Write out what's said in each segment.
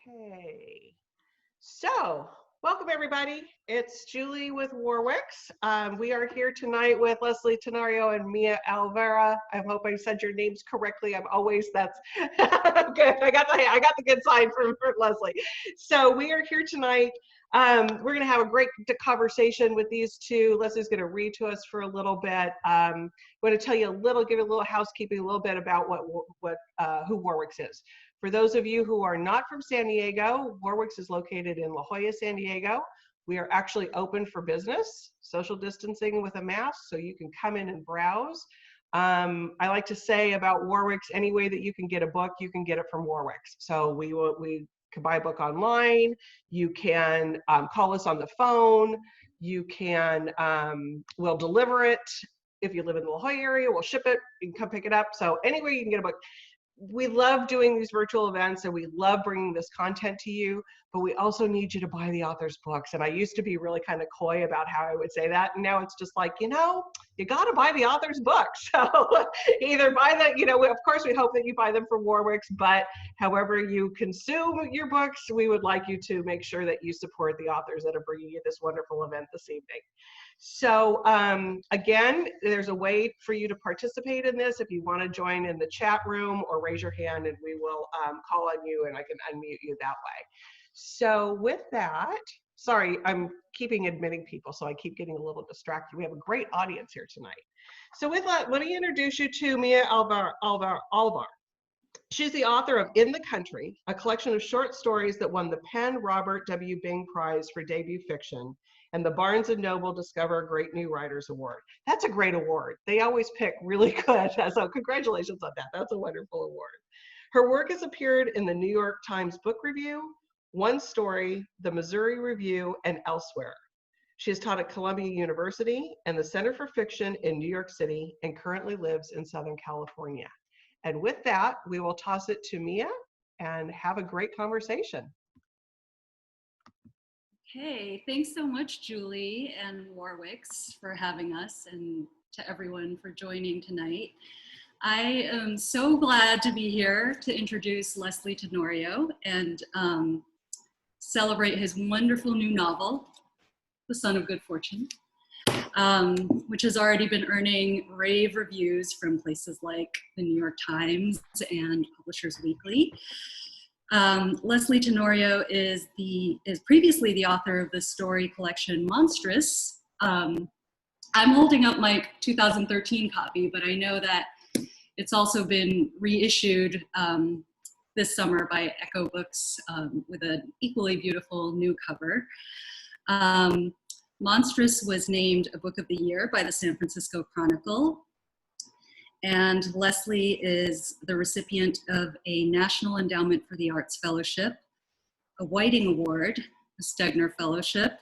Okay, so welcome everybody. It's Julie with Warwicks. We are here tonight with Lysley Tenorio and Mia Alvara. I hope I said your names correctly. I'm always, that's good. I got the good sign from Leslie. So we are here tonight. We're going to have a great conversation with these two. Leslie's going to read to us for a little bit. I'm going to tell you a little, give you a little housekeeping, a little bit about who Warwicks is. For those of you who are not from San Diego, Warwicks is located in La Jolla, San Diego. We are actually open for business, social distancing with a mask, so you can come in and browse. I like to say about Warwicks, any way that you can get a book, you can get it from Warwicks. So we can buy a book online. You can call us on the phone. You can, we'll deliver it. If you live in the La Jolla area, we'll ship it. You can come pick it up. So anywhere you can get a book. We love doing these virtual events and we love bringing this content to you, but we also need you to buy the author's books. And I used to be really kind of coy about how I would say that. And now it's just like, you got to buy the author's books. So either buy that, of course we hope that you buy them from Warwicks, but however you consume your books, we would like you to make sure that you support the authors that are bringing you this wonderful event this evening. So again, there's a way for you to participate in this if you want to join in the chat room or raise your hand and we will call on you and I can unmute you that way. So with that, sorry, I'm keeping admitting people, so I keep getting a little distracted. We have a great audience here tonight. So with that, let me introduce you to Mia Alvar. She's the author of In the Country, a collection of short stories that won the Penn Robert W. Bing Prize for Debut Fiction and the Barnes & Noble Discover Great New Writers Award. That's a great award. They always pick really good, so congratulations on that. That's a wonderful award. Her work has appeared in the New York Times Book Review, One Story, the Missouri Review, and elsewhere. She has taught at Columbia University and the Center for Fiction in New York City and currently lives in Southern California. And with that, we will toss it to Mia and have a great conversation. Okay, thanks so much, Julie and Warwicks, for having us, and to everyone for joining tonight. I am so glad to be here to introduce Lysley Tenorio and celebrate his wonderful new novel, The Son of Good Fortune, which has already been earning rave reviews from places like the New York Times and Publishers Weekly. Lysley Tenorio is previously the author of the story collection Monstrous. I'm holding up my 2013 copy, but I know that it's also been reissued this summer by Echo Books with an equally beautiful new cover. Monstrous was named a Book of the Year by the San Francisco Chronicle. And Lysley is the recipient of a National Endowment for the Arts Fellowship, a Whiting Award, a Stegner Fellowship,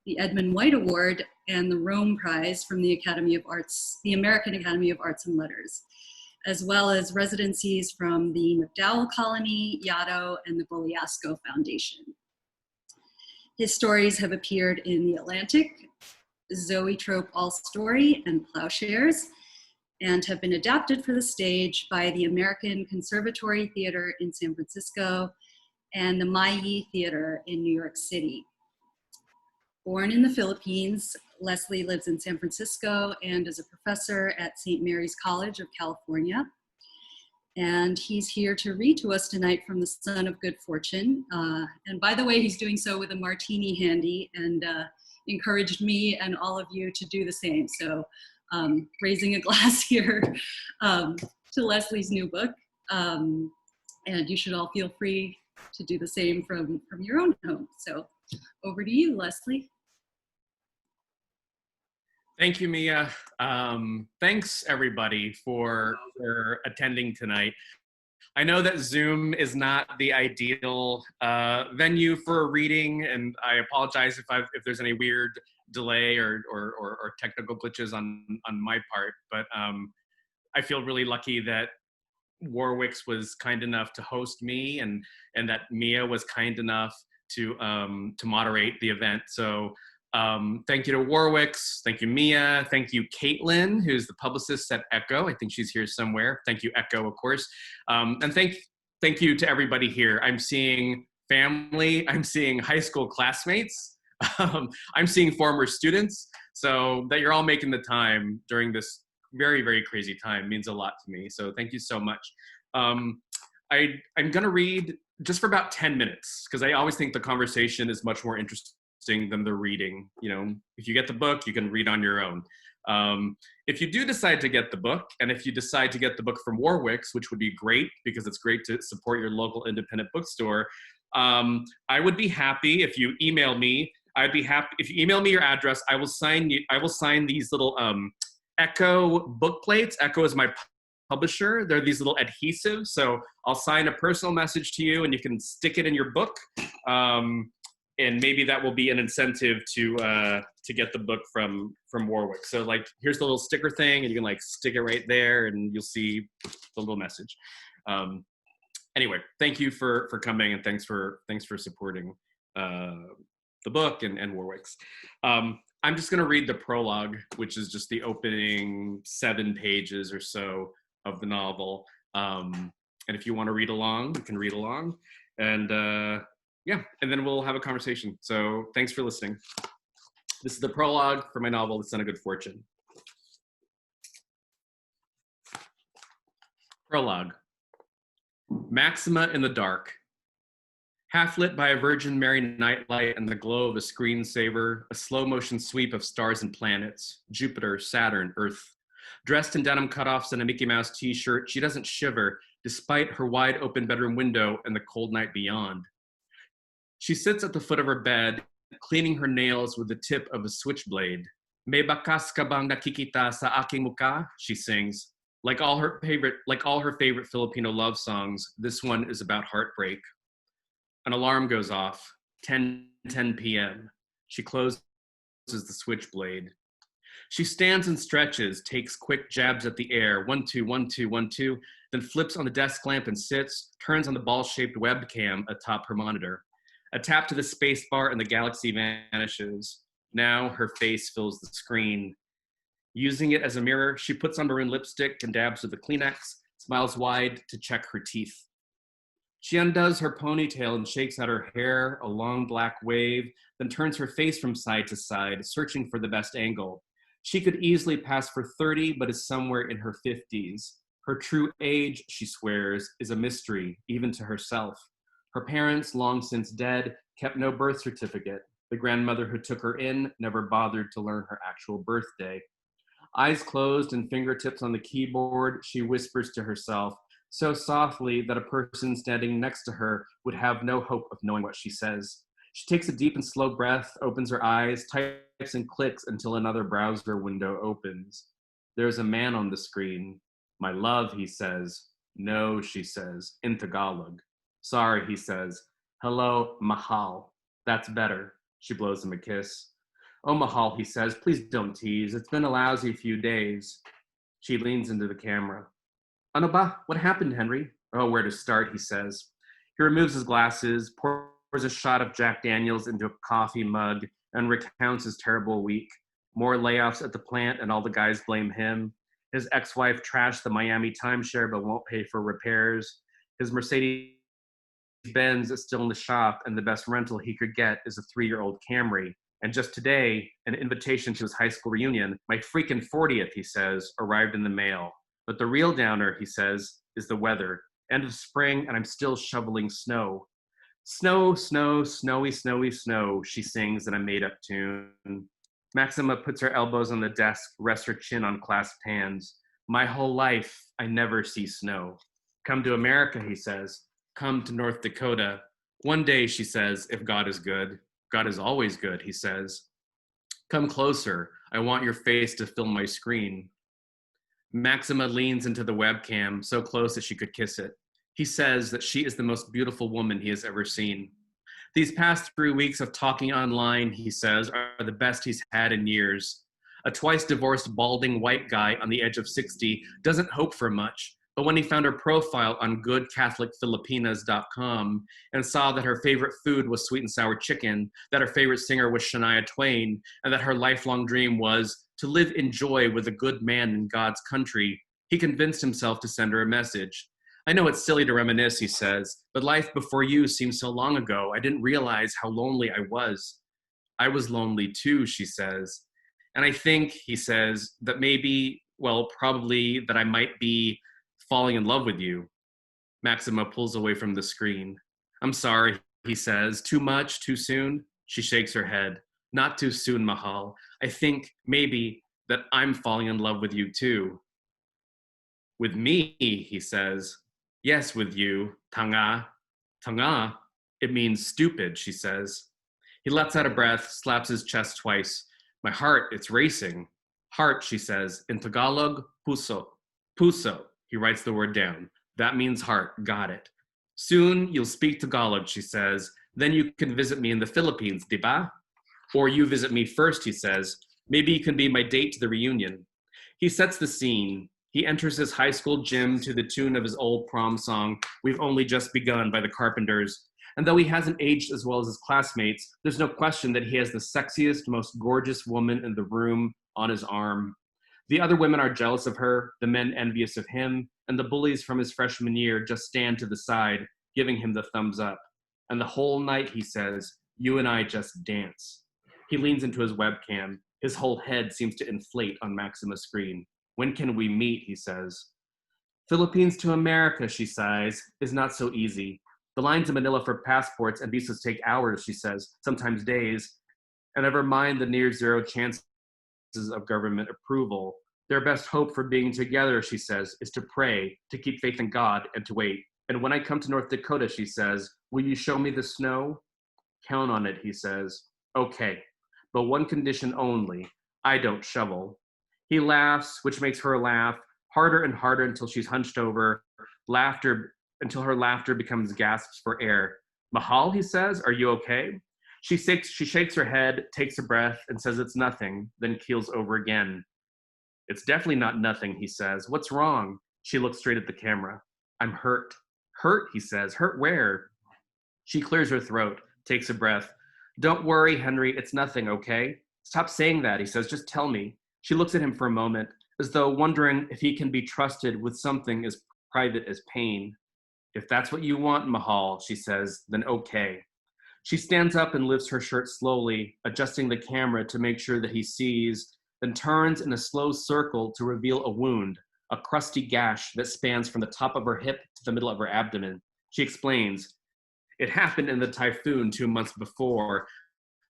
the Edmund White Award, and the Rome Prize from the Academy of Arts, the American Academy of Arts and Letters, as well as residencies from the MacDowell Colony, Yaddo, and the Bogliasco Foundation. His stories have appeared in The Atlantic, Zoetrope All Story, and Plowshares, and have been adapted for the stage by the American Conservatory Theater in San Francisco and the Mayi Theater in New York City. Born in the Philippines, Lysley lives in San Francisco and is a professor at St. Mary's College of California. And he's here to read to us tonight from The Son of Good Fortune. And by the way, he's doing so with a martini handy and encouraged me and all of you to do the same. So raising a glass here to Lysley's new book. And you should all feel free to do the same from your own home. So over to you, Lysley. Thank you, Mia. Thanks everybody for attending tonight. I know that Zoom is not the ideal venue for a reading, and I apologize if there's any weird delay or technical glitches on my part, but I feel really lucky that Warwicks was kind enough to host me and that Mia was kind enough to moderate the event. So thank you to Warwicks, thank you Mia, thank you Caitlin, who's the publicist at Echo. I think she's here somewhere. Thank you Echo, of course. And thank you to everybody here. I'm seeing family. I'm seeing high school classmates. I'm seeing former students. So that you're all making the time during this very, very crazy time means a lot to me. So thank you so much. I'm going to read just for about 10 minutes because I always think the conversation is much more interesting than the reading. You know, if you get the book, you can read on your own. If you do decide to get the book, and if you decide to get the book from Warwick's, which would be great because it's great to support your local independent bookstore, I would be happy if you email me. I'd be happy if you email me your address. I will sign these little Echo book plates. Echo is my publisher. They're these little adhesives. So I'll sign a personal message to you and you can stick it in your book. And maybe that will be an incentive to get the book from Warwick. So like, here's the little sticker thing and you can like stick it right there and you'll see the little message. Anyway, thank you for coming and thanks for supporting the book and Warwick's. I'm just gonna read the prologue, which is just the opening 7 pages or so of the novel. And if you wanna read along, you can read along. And yeah, and then we'll have a conversation. So thanks for listening. This is the prologue for my novel, The Son of Good Fortune. Prologue. Maxima in the dark. Half lit by a Virgin Mary nightlight and the glow of a screensaver, a slow motion sweep of stars and planets, Jupiter, Saturn, Earth. Dressed in denim cutoffs and a Mickey Mouse t-shirt, she doesn't shiver despite her wide open bedroom window and the cold night beyond. She sits at the foot of her bed, cleaning her nails with the tip of a switchblade. "May bakas ka bang nakikita sa aking mukha?" she sings. Like all her favorite Filipino love songs, this one is about heartbreak. An alarm goes off, 10:10 p.m. She closes the switchblade. She stands and stretches, takes quick jabs at the air, 1, 2, 1, 2, 1, 2, then flips on the desk lamp and sits, turns on the ball-shaped webcam atop her monitor. A tap to the space bar and the galaxy vanishes. Now her face fills the screen. Using it as a mirror, she puts on maroon lipstick and dabs with a Kleenex, smiles wide to check her teeth. She undoes her ponytail and shakes out her hair, a long black wave, then turns her face from side to side, searching for the best angle. She could easily pass for 30, but is somewhere in her 50s. Her true age, she swears, is a mystery, even to herself. Her parents, long since dead, kept no birth certificate. The grandmother who took her in never bothered to learn her actual birthday. Eyes closed and fingertips on the keyboard, she whispers to herself, so softly that a person standing next to her would have no hope of knowing what she says. She takes a deep and slow breath, opens her eyes, types and clicks until another browser window opens. There's a man on the screen. "My love," he says. "No," she says, in Tagalog. "Sorry," he says. "Hello, mahal." "That's better." She blows him a kiss. "Oh, mahal," he says, "please don't tease. It's been a lousy few days." She leans into the camera. "Ano ba? What happened, Henry?" "Oh, where to start," he says. He removes his glasses, pours a shot of Jack Daniels into a coffee mug, and recounts his terrible week. More layoffs at the plant, and all the guys blame him. His ex-wife trashed the Miami timeshare but won't pay for repairs. His Mercedes-Benz is still in the shop, and the best rental he could get is a 3-year-old Camry. And just today, an invitation to his high school reunion, my freaking 40th, he says, arrived in the mail. But the real downer, he says, is the weather. End of spring, and I'm still shoveling snow. "Snow, snow, snowy, snowy, snow," she sings in a made-up tune. Maxima puts her elbows on the desk, rests her chin on clasped hands. "My whole life, I never see snow." "Come to America," he says. "Come to North Dakota. One day," she says, "if God is good." "God is always good," he says. "Come closer. I want your face to fill my screen." Maxima leans into the webcam, so close that she could kiss it. He says that she is the most beautiful woman he has ever seen. These past 3 weeks of talking online, he says, are the best he's had in years. A twice-divorced, balding white guy on the edge of 60 doesn't hope for much, but when he found her profile on goodcatholicfilipinas.com and saw that her favorite food was sweet and sour chicken, that her favorite singer was Shania Twain, and that her lifelong dream was to live in joy with a good man in God's country, he convinced himself to send her a message. I know it's silly to reminisce, he says, but life before you seems so long ago. I didn't realize how lonely I was. I was lonely too, she says. And I think, he says, that maybe, well, probably that I might be falling in love with you. Maxima pulls away from the screen. I'm sorry, he says. Too much, too soon? She shakes her head. Not too soon, Mahal. I think maybe that I'm falling in love with you too. With me, he says. Yes, with you, Tanga. Tanga? It means stupid, she says. He lets out a breath, slaps his chest twice. My heart, it's racing. Heart, she says. In Tagalog, puso. Puso. He writes the word down. That means heart. Got it. Soon you'll speak Tagalog, she says. Then you can visit me in the Philippines, diba? Or you visit me first, he says. Maybe you can be my date to the reunion. He sets the scene. He enters his high school gym to the tune of his old prom song, We've Only Just Begun by the Carpenters. And though he hasn't aged as well as his classmates, there's no question that he has the sexiest, most gorgeous woman in the room on his arm. The other women are jealous of her, the men envious of him, and the bullies from his freshman year just stand to the side, giving him the thumbs up. And the whole night, he says, you and I just dance. He leans into his webcam. His whole head seems to inflate on Maxima's screen. When can we meet, he says. Philippines to America, she sighs, is not so easy. The lines in Manila for passports and visas take hours, she says, sometimes days. And never mind the near zero chances of government approval. Their best hope for being together, she says, is to pray, to keep faith in God, and to wait. And when I come to North Dakota, she says, will you show me the snow? Count on it, he says. Okay, but one condition only. I don't shovel. He laughs, which makes her laugh, harder and harder until she's hunched over, until her laughter becomes gasps for air. Mahal, he says, are you okay? She shakes her head, takes a breath, and says it's nothing, then keels over again. It's definitely not nothing, he says. What's wrong? She looks straight at the camera. I'm hurt. Hurt, he says. Hurt where? She clears her throat, takes a breath. Don't worry, Henry, it's nothing, okay? Stop saying that, he says. Just tell me. She looks at him for a moment, as though wondering if he can be trusted with something as private as pain. If that's what you want, Mahal, she says, then okay. She stands up and lifts her shirt slowly, adjusting the camera to make sure that he sees, then turns in a slow circle to reveal a wound, a crusty gash that spans from the top of her hip to the middle of her abdomen. She explains, it happened in the typhoon 2 months before.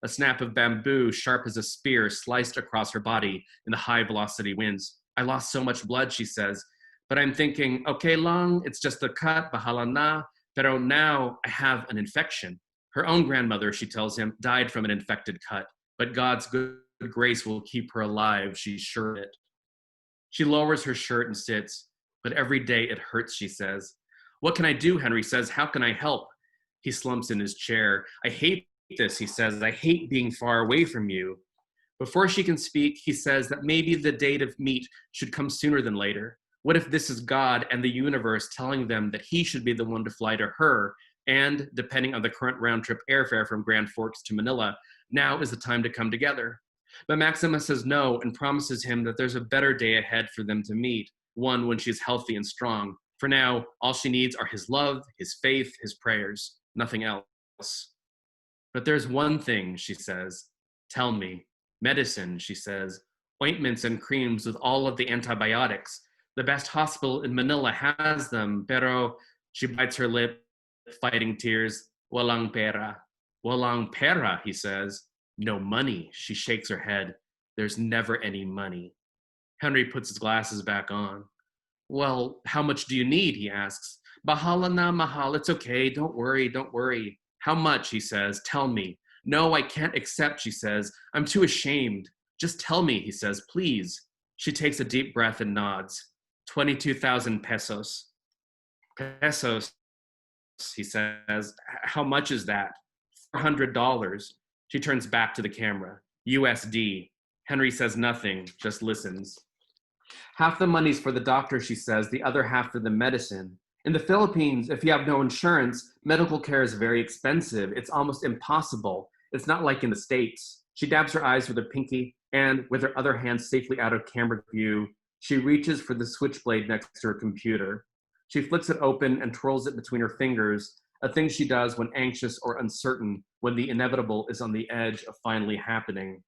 A snap of bamboo, sharp as a spear, sliced across her body in the high-velocity winds. I lost so much blood, she says, but I'm thinking, okay lang, it's just a cut, bahala na, pero now I have an infection. Her own grandmother, she tells him, died from an infected cut, but God's good grace will keep her alive, she's sure of it. She lowers her shirt and sits, but every day it hurts, she says. What can I do, Henry says, how can I help? He slumps in his chair. I hate this, he says. I hate being far away from you. Before she can speak, he says that maybe the date of meet should come sooner than later. What if this is God and the universe telling them that he should be the one to fly to her, and, depending on the current round-trip airfare from Grand Forks to Manila, now is the time to come together. But Maxima says no and promises him that there's a better day ahead for them to meet, one when she's healthy and strong. For now, all she needs are his love, his faith, his prayers, nothing else. But there's one thing, she says. Tell me. Medicine, she says. Ointments and creams with all of the antibiotics. The best hospital in Manila has them, pero she bites her lip, fighting tears. Walang pera. Walang pera, he says. No money, she shakes her head. There's never any money. Henry puts his glasses back on. Well, how much do you need, he asks. Bahala na, Mahal, it's okay, don't worry, don't worry. How much, he says, tell me. No, I can't accept, she says. I'm too ashamed. Just tell me, he says, please. She takes a deep breath and nods. 22,000 pesos. Pesos, he says. How much is that? $400. She turns back to the camera. USD. Henry says nothing, just listens. Half the money's for the doctor, she says, the other half for the medicine. In the Philippines, if you have no insurance, medical care is very expensive. It's almost impossible. It's not like in the States. She dabs her eyes with her pinky, and with her other hand safely out of camera view, she reaches for the switchblade next to her computer. She flicks it open and twirls it between her fingers, a thing she does when anxious or uncertain, when the inevitable is on the edge of finally happening.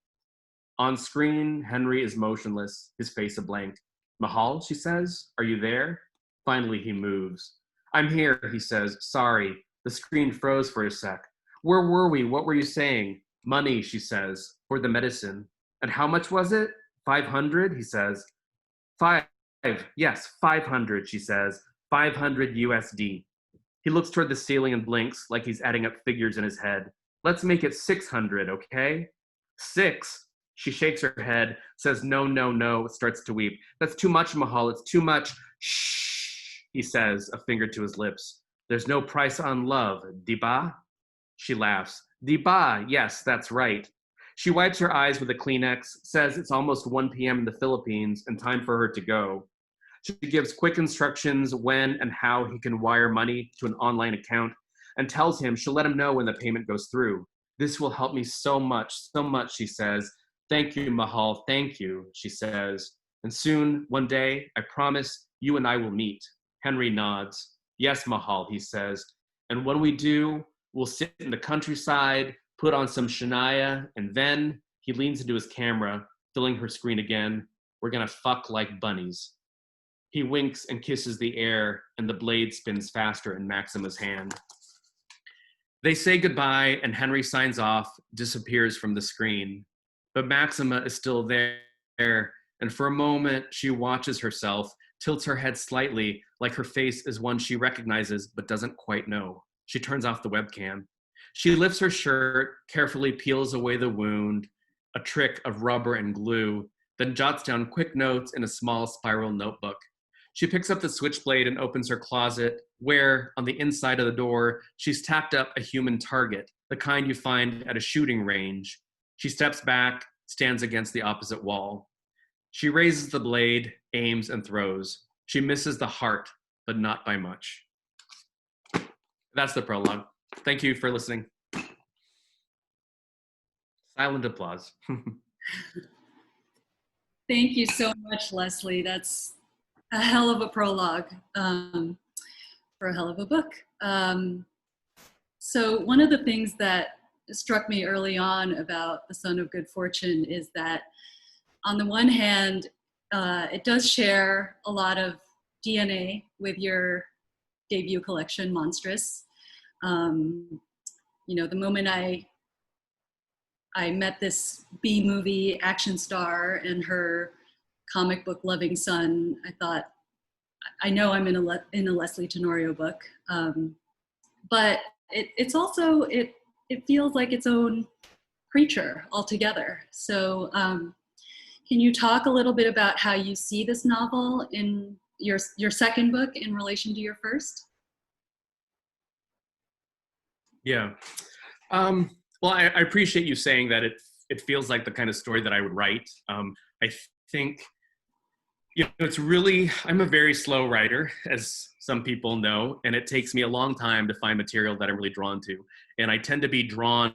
On screen, Henry is motionless, his face a blank. Mahal, she says, are you there? Finally, he moves. I'm here, he says. Sorry. The screen froze for a sec. Where were we? What were you saying? Money, she says, for the medicine. And how much was it? 500, he says. 5. Yes, 500, she says. 500 USD. He looks toward the ceiling and blinks like he's adding up figures in his head. Let's make it 600, okay? 6. She shakes her head, says no, no, no, starts to weep. That's too much, Mahal, it's too much. Shh, he says, a finger to his lips. There's no price on love, diba? She laughs. Diba, yes, that's right. She wipes her eyes with a Kleenex, says it's almost 1 p.m. in the Philippines and time for her to go. She gives quick instructions when and how he can wire money to an online account and tells him she'll let him know when the payment goes through. This will help me so much, she says. Thank you, Mahal, thank you, she says. And soon, one day, I promise, you and I will meet. Henry nods. Yes, Mahal, he says. And when we do, we'll sit in the countryside, put on some Shania, and then he leans into his camera, filling her screen again. We're gonna fuck like bunnies. He winks and kisses the air, and the blade spins faster in Maxima's hand. They say goodbye, and Henry signs off, disappears from the screen. But Maxima is still there, and for a moment, she watches herself, tilts her head slightly, like her face is one she recognizes but doesn't quite know. She turns off the webcam. She lifts her shirt, carefully peels away the wound, a trick of rubber and glue, then jots down quick notes in a small spiral notebook. She picks up the switchblade and opens her closet, where, on the inside of the door, she's tacked up a human target, the kind you find at a shooting range. She steps back, stands against the opposite wall. She raises the blade, aims, and throws. She misses the heart, but not by much. That's the prologue. Thank you for listening. Silent applause. Thank you so much, Lysley. That's a hell of a prologue for a hell of a book. So one of the things that struck me early on about The Son of Good Fortune is that on the one hand, it does share a lot of DNA with your debut collection, Monstrous. The moment I met this B-movie action star and her comic book loving son, I thought, I know I'm in a Lysley Tenorio book. But it's also, it feels like its own creature altogether. So can you talk a little bit about how you see this novel in your second book in relation to your first? Yeah. Well, I appreciate you saying that it feels like the kind of story that I would write. I think, it's really, I'm a very slow writer, as some people know, and it takes me a long time to find material that I'm really drawn to. And I tend to be drawn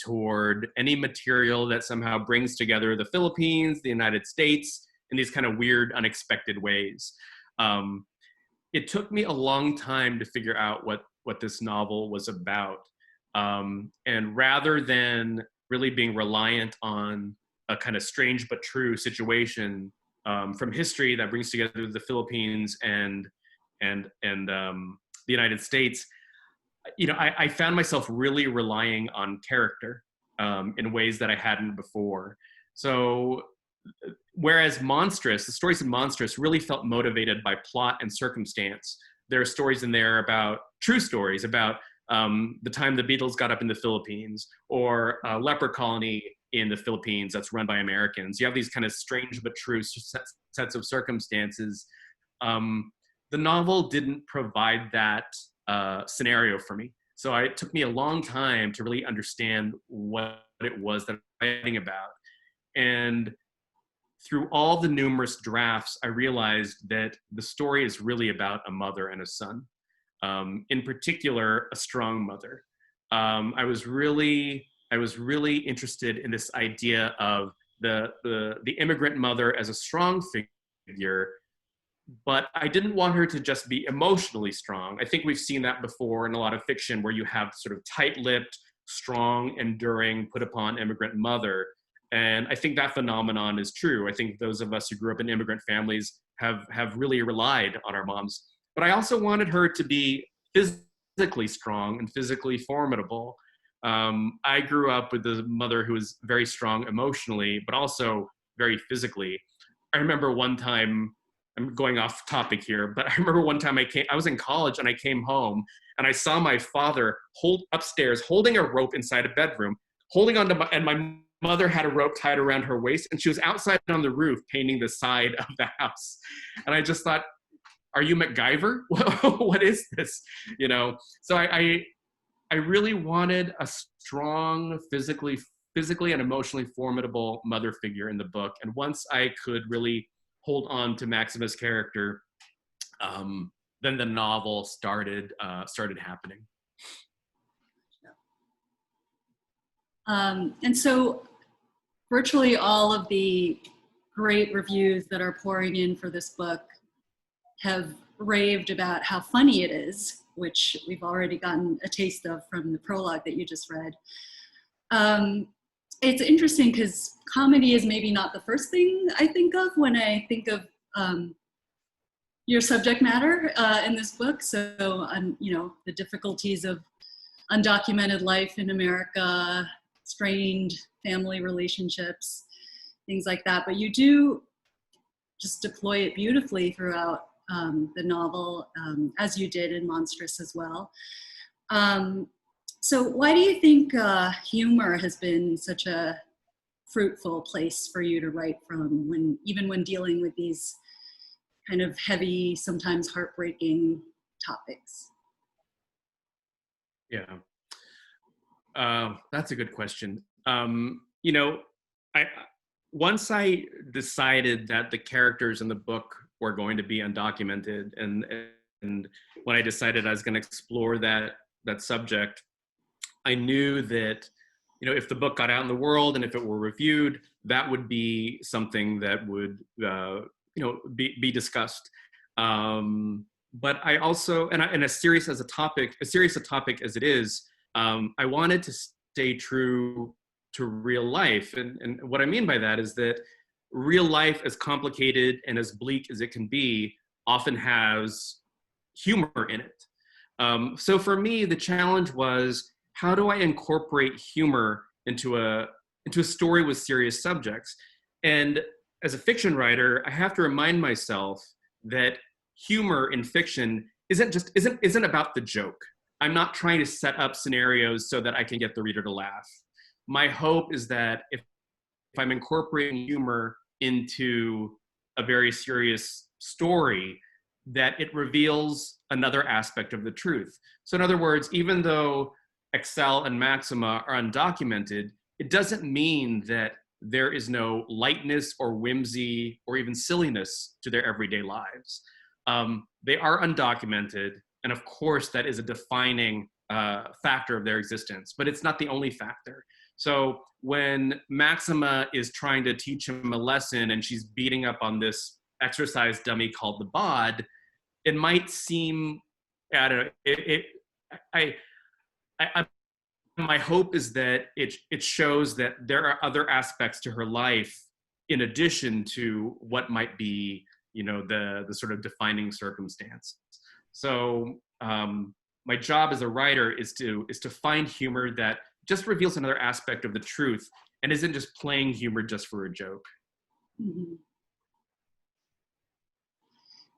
toward any material that somehow brings together the Philippines, the United States, in these kind of weird, unexpected ways. It took me a long time to figure out what this novel was about. And rather than really being reliant on a kind of strange but true situation from history that brings together the Philippines and the United States, I found myself really relying on character in ways that I hadn't before. So whereas the stories in Monstrous really felt motivated by plot and circumstance. There are stories in there about true stories about the time the Beatles got up in the Philippines, or a leper colony in the Philippines that's run by Americans. You have these kind of strange but true sets of circumstances. The novel didn't provide that scenario for me. So it took me a long time to really understand what it was that I'm writing about. And through all the numerous drafts, I realized that the story is really about a mother and a son. In particular, a strong mother. I was really interested in this idea of the immigrant mother as a strong figure, but I didn't want her to just be emotionally strong. I think we've seen that before in a lot of fiction where you have sort of tight-lipped, strong, enduring, put-upon immigrant mother. And I think that phenomenon is true. I think those of us who grew up in immigrant families have really relied on our moms. But I also wanted her to be physically strong and physically formidable. I grew up with a mother who was very strong emotionally, but also very physically. I remember one time, I'm going off topic here, but I remember one time I was in college and I came home and I saw my father upstairs holding a rope inside a bedroom, holding onto and my mother had a rope tied around her waist and she was outside on the roof painting the side of the house. And I just thought, are you MacGyver? What is this? You know, so I really wanted a strong, physically and emotionally formidable mother figure in the book. And once I could really hold on to Maxima's character, then the novel started happening. And so virtually all of the great reviews that are pouring in for this book have raved about how funny it is, which we've already gotten a taste of from the prologue that you just read. It's interesting because comedy is maybe not the first thing I think of when I think of your subject matter in this book. So, you know, the difficulties of undocumented life in America, strained family relationships, things like that. But you do just deploy it beautifully throughout the novel, as you did in Monstrous as well. So why do you think humor has been such a fruitful place for you to write from, even when dealing with these kind of heavy, sometimes heartbreaking topics? Yeah, that's a good question. You know, once I decided that the characters in the book were going to be undocumented, and when I decided I was going to explore that subject, I knew that, you know, if the book got out in the world and if it were reviewed, that would be something that would, you know, be discussed. But I also, and as serious a topic as it is, I wanted to stay true to real life. And what I mean by that is that real life, as complicated and as bleak as it can be, often has humor in it. So for me, the challenge was, how do I incorporate humor into a story with serious subjects? And as a fiction writer, I have to remind myself that humor in fiction isn't about the joke. I'm not trying to set up scenarios so that I can get the reader to laugh. My hope is that if I'm incorporating humor into a very serious story, that it reveals another aspect of the truth. So in other words, even though Excel and Maxima are undocumented, it doesn't mean that there is no lightness or whimsy or even silliness to their everyday lives. They are undocumented, and of course that is a defining factor of their existence, but it's not the only factor. So when Maxima is trying to teach him a lesson and she's beating up on this exercise dummy called the bod, it might seem, I don't know, my hope is that it shows that there are other aspects to her life in addition to what might be, you know, the sort of defining circumstance. So my job as a writer is to find humor that just reveals another aspect of the truth and isn't just playing humor just for a joke. Mm-hmm.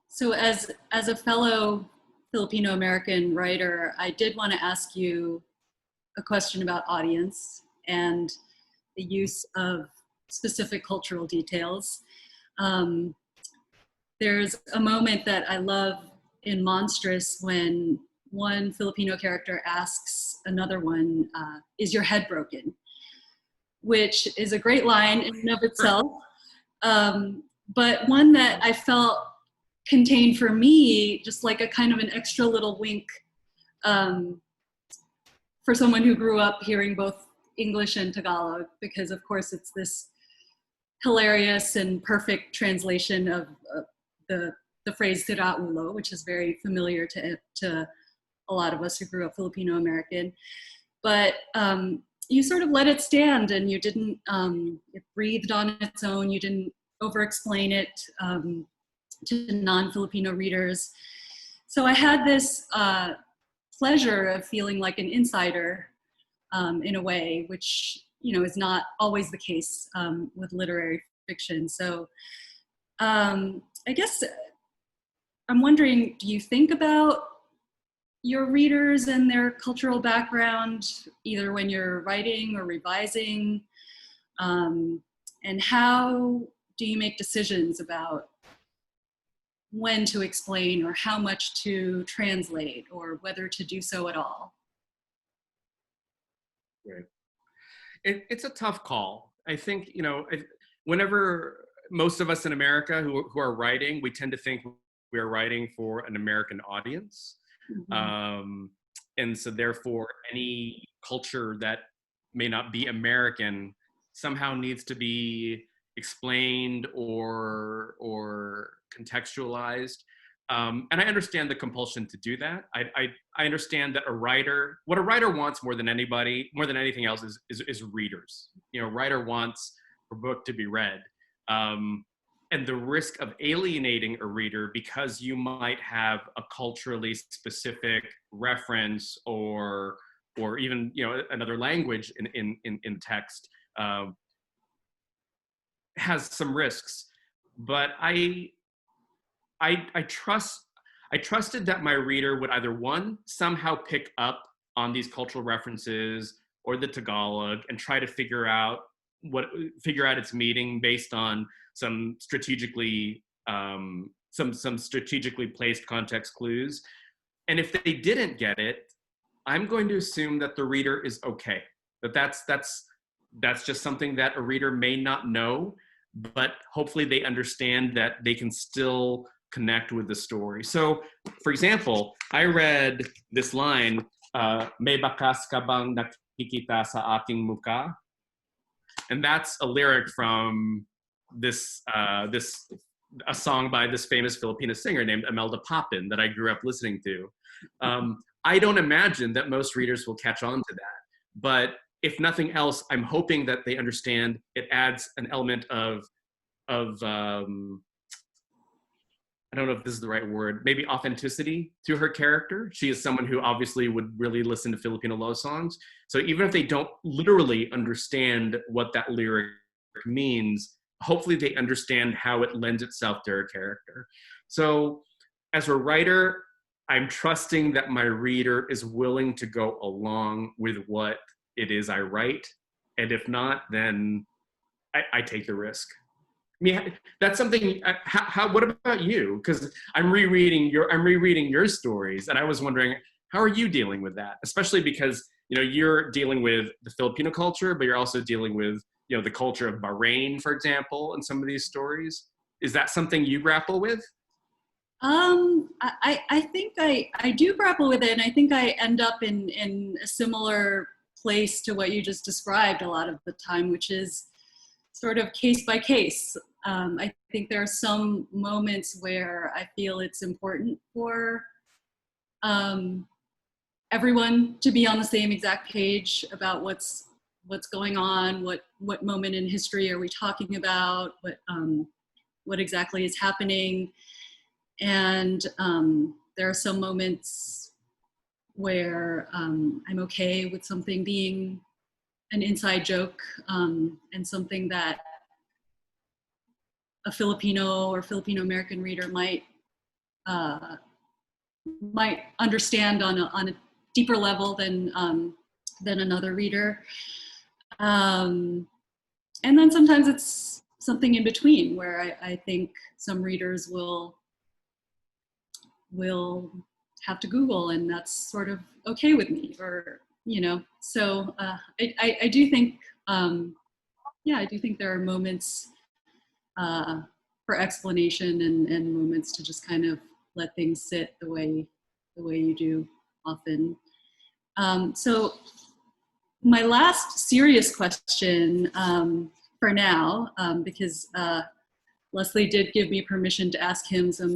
So as a fellow Filipino-American writer, I did want to ask you a question about audience and the use of specific cultural details. There's a moment that I love in Monstrous when one Filipino character asks another one, is your head broken? Which is a great line in and of itself, but one that I felt contained for me just like a kind of an extra little wink for someone who grew up hearing both English and Tagalog, because of course it's this hilarious and perfect translation of the the phrase "sira ulo," which is very familiar to a lot of us who grew up Filipino-American. But you sort of let it stand, and you didn't, it breathed on its own. You didn't over-explain it to non-Filipino readers. So I had this pleasure of feeling like an insider in a way, which, is not always the case with literary fiction. So I guess I'm wondering, do you think about your readers and their cultural background, either when you're writing or revising? And how do you make decisions about when to explain or how much to translate or whether to do so at all? Right. It's a tough call. I think, whenever most of us in America who are writing, we tend to think we are writing for an American audience. Mm-hmm. And so therefore, any culture that may not be American somehow needs to be explained or contextualized. And I understand the compulsion to do that. I understand that what a writer wants more than anything else is readers. A writer wants a book to be read. And the risk of alienating a reader because you might have a culturally specific reference or even another language in text has some risks. But I trusted that my reader would either, one, somehow pick up on these cultural references or the Tagalog and try to figure out its meaning based on some strategically placed context clues. And if they didn't get it, I'm going to assume that the reader is okay. That's just something that a reader may not know, but hopefully they understand that they can still connect with the story. So, for example, I read this line, "May bakas ka bang nakikita sa aking mukha?" And that's a lyric from a song by this famous Filipino singer named Imelda Papin that I grew up listening to. I don't imagine that most readers will catch on to that, but if nothing else, I'm hoping that they understand it adds an element of I don't know if this is the right word, maybe authenticity to her character. She is someone who obviously would really listen to Filipino love songs. So even if they don't literally understand what that lyric means, hopefully they understand how it lends itself to her character. So as a writer, I'm trusting that my reader is willing to go along with what it is I write. And if not, then I take the risk. I mean, that's something. What about you? Because I'm rereading your stories, and I was wondering, how are you dealing with that? Especially because you're dealing with the Filipino culture, but you're also dealing with the culture of Bahrain, for example, in some of these stories. Is that something you grapple with? I think I do grapple with it, and I think I end up in a similar place to what you just described a lot of the time, which is sort of case by case. I think there are some moments where I feel it's important for everyone to be on the same exact page about what's going on, what moment in history are we talking about, what exactly is happening. And there are some moments where I'm okay with something being an inside joke and something that a Filipino or Filipino-American reader might understand on a deeper level than another reader. And then sometimes it's something in between where I think some readers will have to Google, and that's sort of okay with me, or so I do think I do think there are moments for explanation and moments to just kind of let things sit the way you do often. So my last serious question for now, because Lysley did give me permission to ask him some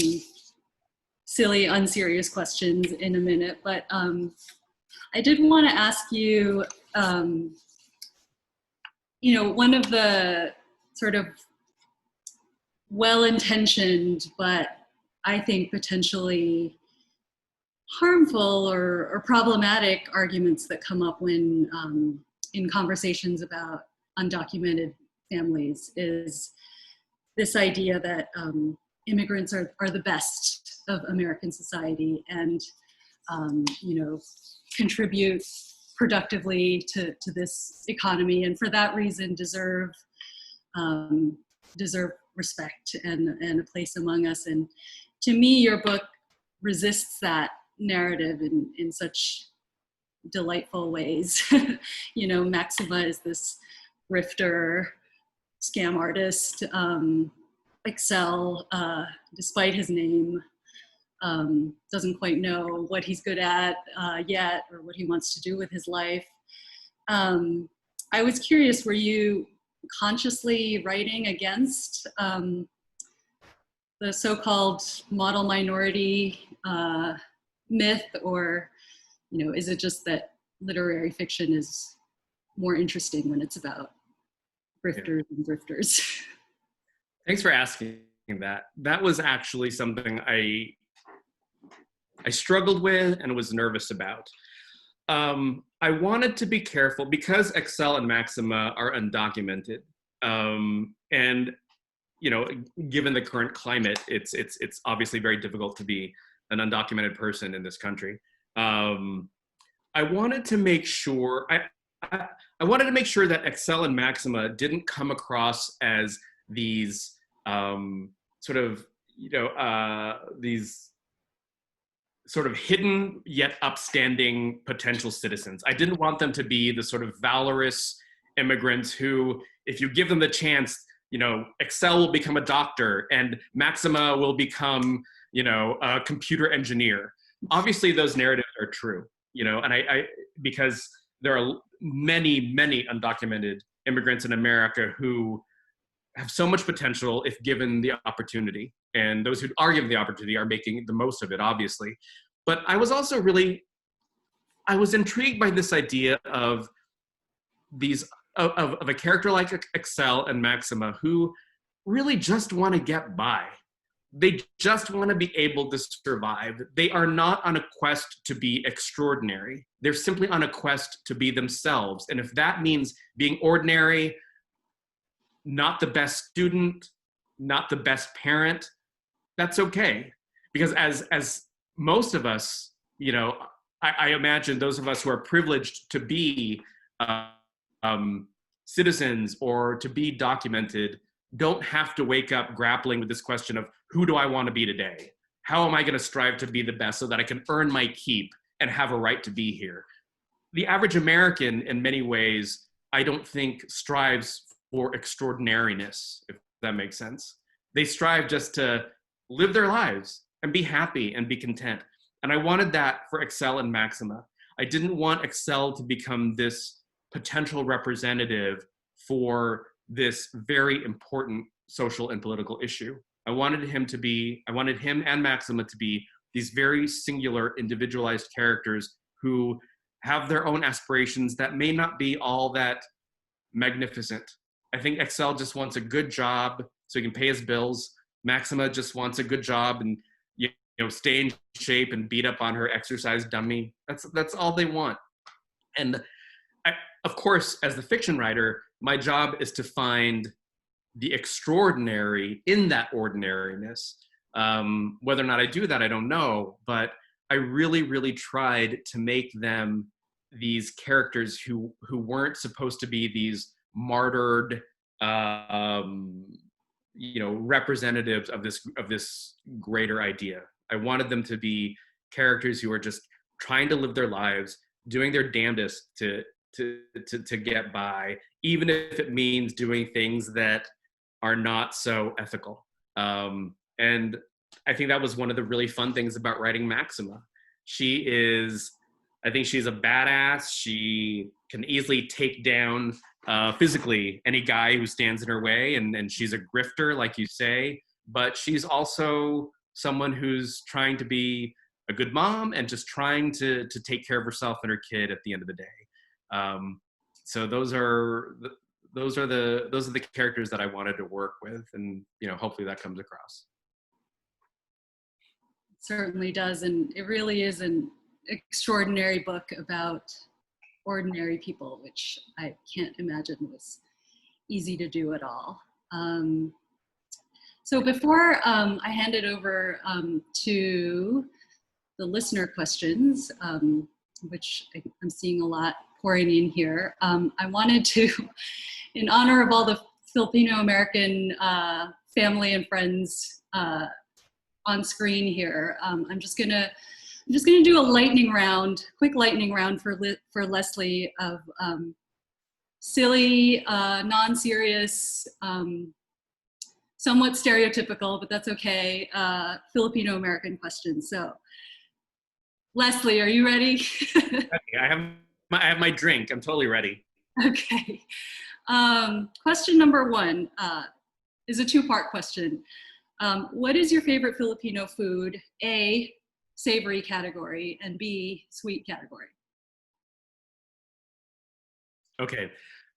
silly, unserious questions in a minute, but I did want to ask you, one of the sort of well-intentioned, but I think potentially harmful or problematic arguments that come up when in conversations about undocumented families is this idea that immigrants are the best of American society and contribute productively to this economy, and for that reason deserve respect and a place among us. And to me, your book resists that narrative in such delightful ways. Maxima is this grifter, scam artist. Excel, despite his name, doesn't quite know what he's good at yet or what he wants to do with his life. I was curious, were you consciously writing against the so-called model minority myth, or is it just that literary fiction is more interesting when it's about grifters and grifters? Thanks for asking that. That was actually something I struggled with and was nervous about. I wanted to be careful because Excel and Maxima are undocumented, and given the current climate, it's obviously very difficult to be an undocumented person in this country. I wanted to make sure I wanted to make sure that Excel and Maxima didn't come across as these these sort of hidden yet upstanding potential citizens. I didn't want them to be the sort of valorous immigrants who, if you give them the chance, Excel will become a doctor and Maxima will become, a computer engineer. Obviously, those narratives are true, and I because there are many, many undocumented immigrants in America who have so much potential if given the opportunity. And those who are given the opportunity are making the most of it, obviously. But I was also I was intrigued by this idea of of a character like Excel and Maxima who really just want to get by. They just want to be able to survive. They are not on a quest to be extraordinary. They're simply on a quest to be themselves. And if that means being ordinary, not the best student, not the best parent, that's okay. Because as most of us, I imagine those of us who are privileged to be citizens or to be documented don't have to wake up grappling with this question of who do I want to be today? How am I going to strive to be the best so that I can earn my keep and have a right to be here? The average American, in many ways, I don't think strives for extraordinariness, if that makes sense. They strive just to live their lives and be happy and be content. And I wanted that for Excel and Maxima. I didn't want Excel to become this potential representative for this very important social and political issue. I wanted him and Maxima to be these very singular, individualized characters who have their own aspirations that may not be all that magnificent. I think Excel just wants a good job so he can pay his bills. Maxima just wants a good job and stay in shape and beat up on her exercise dummy. That's all they want. And of course, as the fiction writer, my job is to find the extraordinary in that ordinariness. Whether or not I do that, I don't know. But I really, really tried to make them these characters who weren't supposed to be these martyred, representatives of this greater idea. I wanted them to be characters who are just trying to live their lives, doing their damnedest to get by, even if it means doing things that are not so ethical. And I think that was one of the really fun things about writing Maxima. I think she's a badass. She can easily take down physically any guy who stands in her way, and she's a grifter, like you say, but she's also someone who's trying to be a good mom and just trying to take care of herself and her kid at the end of the day. So those are the characters that I wanted to work with, and hopefully that comes across. Certainly does, and it really is an extraordinary book about ordinary people, which I can't imagine was easy to do at all. So before I hand it over to the listener questions, which I'm seeing a lot pouring in here, I wanted to, in honor of all the Filipino-American family and friends on screen here, I'm just gonna do a quick lightning round for Lysley of silly, non-serious, somewhat stereotypical, but that's okay, Filipino-American questions. So, Lysley, are you ready? I have my drink. I'm totally ready. Okay. Question number 1 is a 2-part question. What is your favorite Filipino food? A, savory category, and B, sweet category. Okay.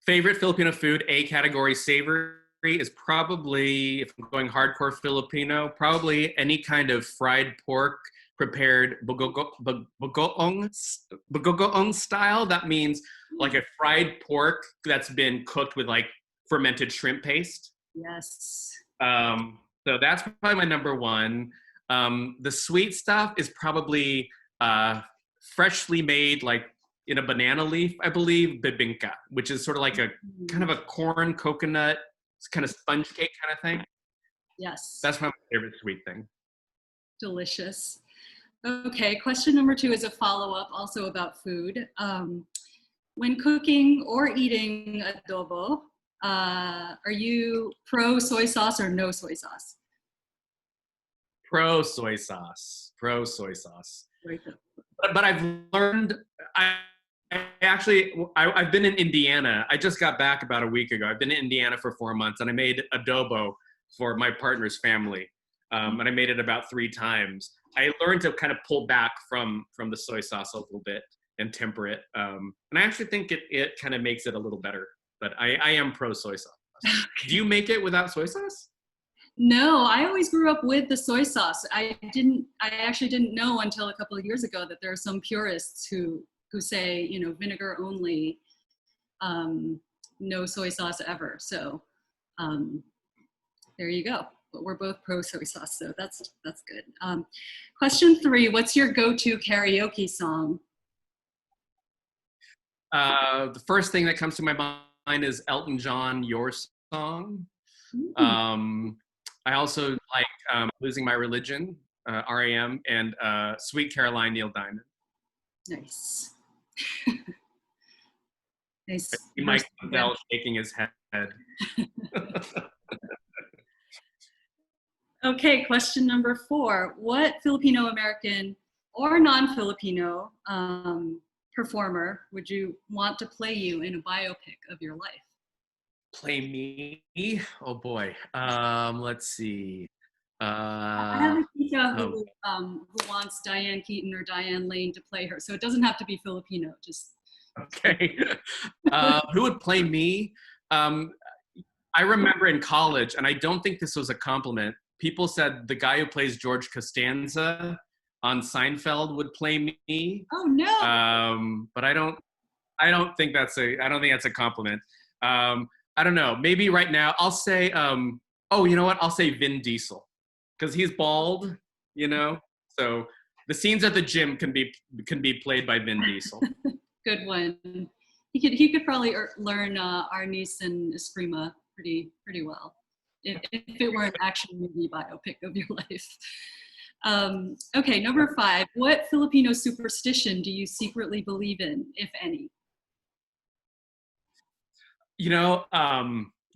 Favorite Filipino food, A category, savory, is probably, if I'm going hardcore Filipino, probably any kind of fried pork prepared bagoong style. That means like a fried pork that's been cooked with like fermented shrimp paste. Yes. So that's probably my number 1. The sweet stuff is probably freshly made, like in a banana leaf, I believe, bibingka, which is sort of like a kind of a corn coconut kind of sponge cake kind of thing. Yes. That's my favorite sweet thing. Delicious. Okay, question number 2 is a follow-up also about food. When cooking or eating adobo, are you pro soy sauce or no soy sauce? Pro soy sauce. Pro soy sauce. Very good. But I've learned, I've been in Indiana. I just got back about a week ago. I've been in Indiana for 4 months, and I made adobo for my partner's family. And I made it about 3 times. I learned to kind of pull back from the soy sauce a little bit and temper it. And I actually think it kind of makes it a little better. But I am pro soy sauce. Do you make it without soy sauce? No, I always grew up with the soy sauce. I actually didn't know until a couple of years ago that there are some purists who say, vinegar only, no soy sauce ever. So there you go. But we're both pro soy sauce, so that's good. Question 3, what's your go-to karaoke song? The first thing that comes to my mind is Elton John, Your Song. I also like Losing My Religion, R.A.M., and Sweet Caroline, Neil Diamond. Nice. Nice. Mike Bell shaking his head. Okay, question number 4. What Filipino-American or non-Filipino performer would you want to play you in a biopic of your life? Play me? Oh boy. Let's see. I have a teacher who wants Diane Keaton or Diane Lane to play her, so it doesn't have to be Filipino. Just okay. Who would play me? I remember in college, and I don't think this was a compliment. People said the guy who plays George Costanza on Seinfeld would play me. Oh no. But I don't think that's a compliment. I don't know. Maybe right now I'll say, oh, you know what? I'll say Vin Diesel, because he's bald, So the scenes at the gym can be played by Vin Diesel. Good one. He could probably learn Arnis and Eskrima pretty well, if it were an action movie biopic of your life. Okay, number 5. What Filipino superstition do you secretly believe in, if any?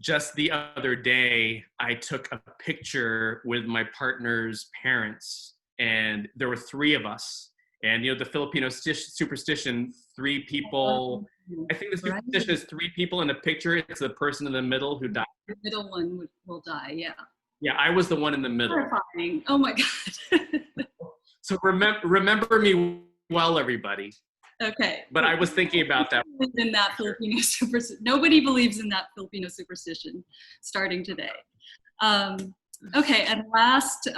Just the other day, I took a picture with my partner's parents, and there were 3 of us. And, the Filipino superstition, 3 people, I think the superstition is 3 people in a picture. It's the person in the middle who died. The middle one will die, yeah. Yeah, I was the one in the middle. Terrifying. Oh my God. So remember me well, everybody. Okay. But I was thinking about that. In that Filipino superstition. Nobody believes in that Filipino superstition starting today. Okay, and last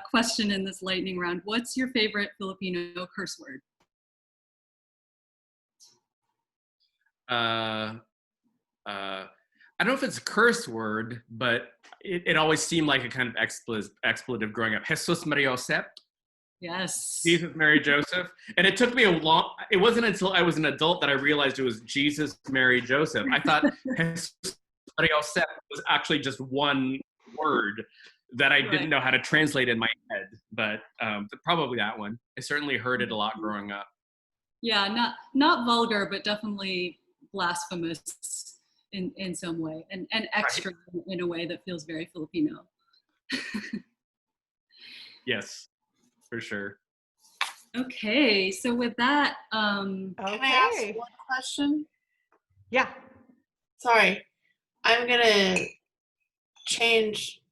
question in this lightning round. What's your favorite Filipino curse word? I don't know if it's a curse word, but it always seemed like a kind of expletive growing up. Jesus Maria Josep. Yes. Jesus, Mary, Joseph. And it took me it wasn't until I was an adult that I realized it was Jesus, Mary, Joseph. I thought Jesus Maria Josep was actually just one word that I didn't know how to translate in my head. But probably that one. I certainly heard it a lot growing up. Yeah, not vulgar, but definitely blasphemous in some way, and extra in a way that feels very Filipino. Yes, for sure. Okay, so with that, Can I ask one question? Yeah. Sorry, I'm gonna change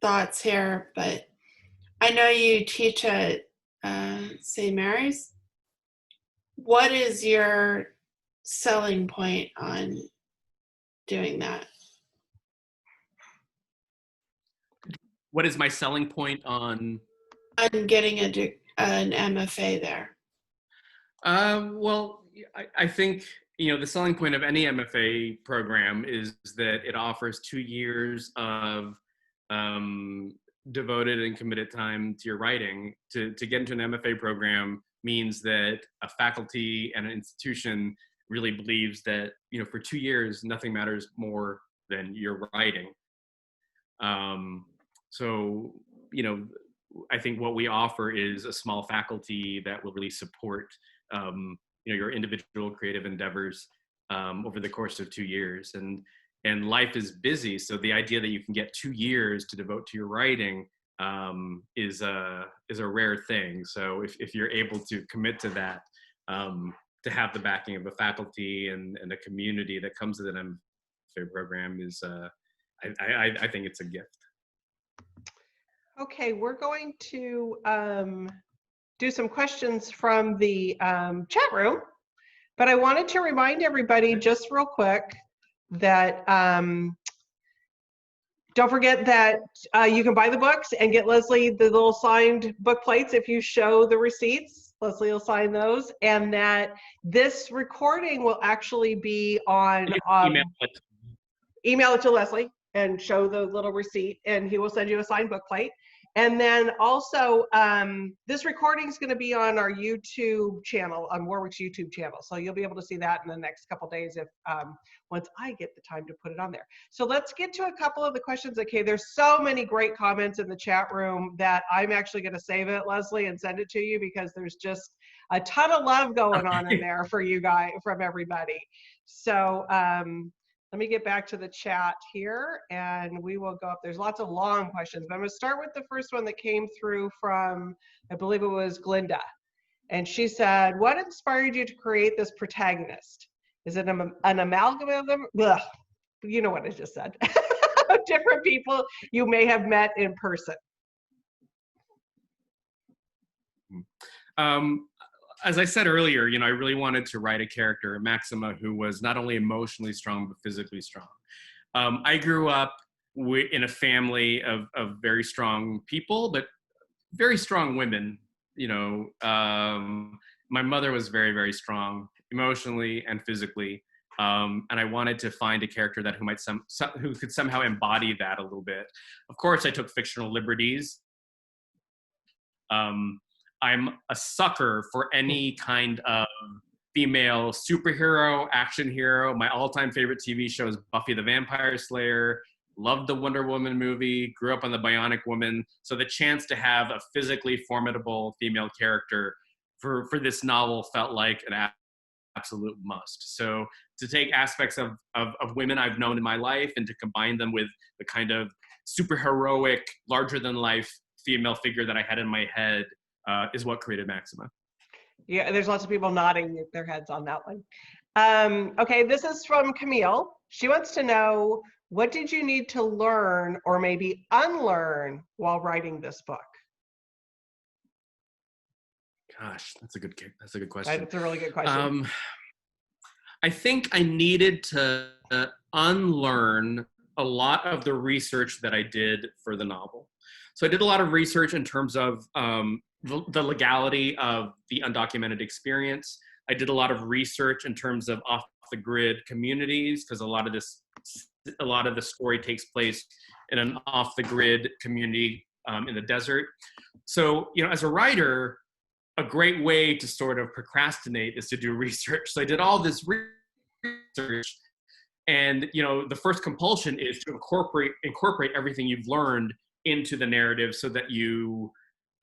thoughts here, but I know you teach at St. Mary's. What is your selling point on doing that? What is my selling point on? On getting an MFA there. Well, I think, the selling point of any MFA program is that it offers 2 years of devoted and committed time to your writing. To get into an MFA program means that a faculty and an institution really believes that, for 2 years, nothing matters more than your writing. So, I think what we offer is a small faculty that will really support, your individual creative endeavors over the course of 2 years. And life is busy, so the idea that you can get 2 years to devote to your writing is a rare thing. So if you're able to commit to that, to have the backing of a faculty and a community that comes with an MFA program is, I think it's a gift. Okay, we're going to do some questions from the chat room, but I wanted to remind everybody just real quick that don't forget that you can buy the books and get Lysley the little signed book plates if you show the receipts. Lysley will sign those, and that this recording will actually be on email it to Lysley and show the little receipt, and he will send you a signed book plate. And then also, this recording is going to be on our YouTube channel, on Warwick's YouTube channel. So you'll be able to see that in the next couple days if once I get the time to put it on there. So let's get to a couple of the questions. Okay, there's so many great comments in the chat room that I'm actually going to save it, Lysley, and send it to you because there's just a ton of love going on in there for you guys, from everybody. So let me get back to the chat here and we will go up. There's lots of long questions, but I'm going to start with the first one that came through from, I believe it was Glinda. And she said, what inspired you to create this protagonist? Is it an amalgam of them? Ugh, you know what I just said. Different people you may have met in person. As I said earlier, I really wanted to write a character, Maxima, who was not only emotionally strong, but physically strong. I grew up in a family of very strong people, but very strong women. My mother was very, very strong emotionally and physically. And I wanted to find a character that who could somehow embody that a little bit. Of course, I took fictional liberties. I'm a sucker for any kind of female superhero, action hero. My all-time favorite TV show is Buffy the Vampire Slayer. Loved the Wonder Woman movie, grew up on the Bionic Woman. So the chance to have a physically formidable female character for this novel felt like an absolute must. So to take aspects of women I've known in my life and to combine them with the kind of superheroic, larger-than-life female figure that I had in my head is what created Maxima. Yeah, there's lots of people nodding their heads on that one. Okay, this is from Camille. She wants to know, What did you need to learn or maybe unlearn while writing this book? Gosh, that's a good question. That's a really good question. I think I needed to unlearn a lot of the research that I did for the novel. So I did a lot of research in terms of the legality of the undocumented experience. I did a lot of research in terms of off-the-grid communities, because a lot of the story takes place in an off-the-grid community in the desert. So, as a writer, a great way to sort of procrastinate is to do research. So I did all this research, and the first compulsion is to incorporate everything you've learned into the narrative, so that you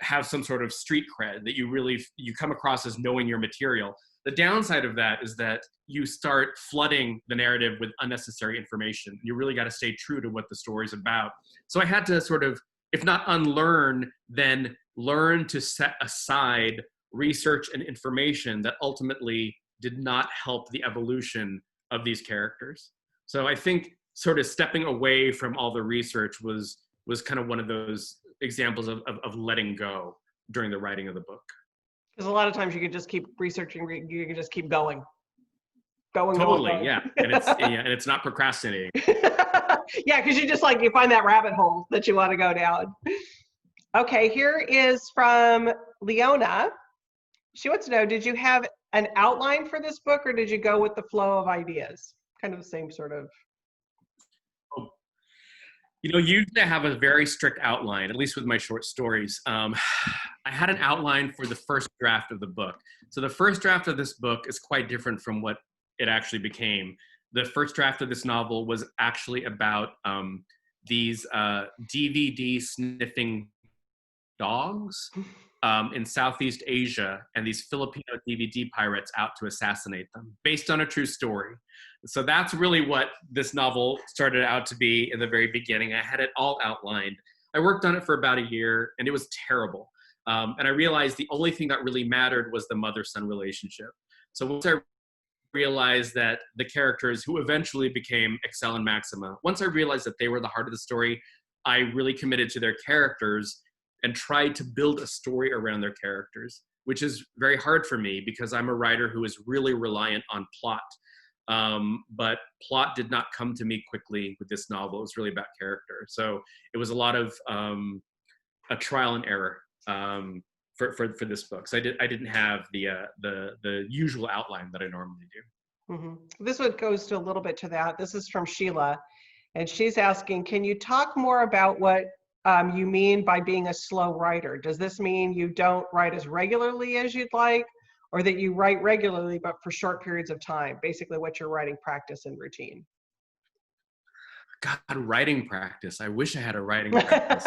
have some sort of street cred, that you come across as knowing your material. The downside of that is that you start flooding the narrative with unnecessary information. You really got to stay true to what the story's about. So I had to sort of, if not unlearn, then learn to set aside research and information that ultimately did not help the evolution of these characters. So I think sort of stepping away from all the research was kind of one of those examples of letting go during the writing of the book. Because a lot of times you can just keep researching, you can just keep going. Totally, going. yeah. And it's not procrastinating. Yeah, because you find that rabbit hole that you want to go down. Okay, here is from Leona. She wants to know, did you have an outline for this book, or did you go with the flow of ideas? Kind of the same sort of. Usually I have a very strict outline, at least with my short stories. I had an outline for the first draft of the book. So the first draft of this book is quite different from what it actually became. The first draft of this novel was actually about these DVD sniffing dogs in Southeast Asia, and these Filipino DVD pirates out to assassinate them, based on a true story. So that's really what this novel started out to be in the very beginning. I had it all outlined. I worked on it for about a year, and it was terrible. And I realized the only thing that really mattered was the mother-son relationship. So once I realized that the characters who eventually became Excel and Maxima, once I realized that they were the heart of the story, I really committed to their characters and tried to build a story around their characters, which is very hard for me because I'm a writer who is really reliant on plot. But plot did not come to me quickly with this novel. It was really about character. So it was a lot of a trial and error for this book. So I didn't have the usual outline that I normally do. Mm-hmm. This one goes to a little bit to that. This is from Sheila, and she's asking, can you talk more about what you mean by being a slow writer? Does this mean you don't write as regularly as you'd like, or that you write regularly but for short periods of time? Basically, what's your writing practice and routine? God, writing practice. I wish I had a writing practice.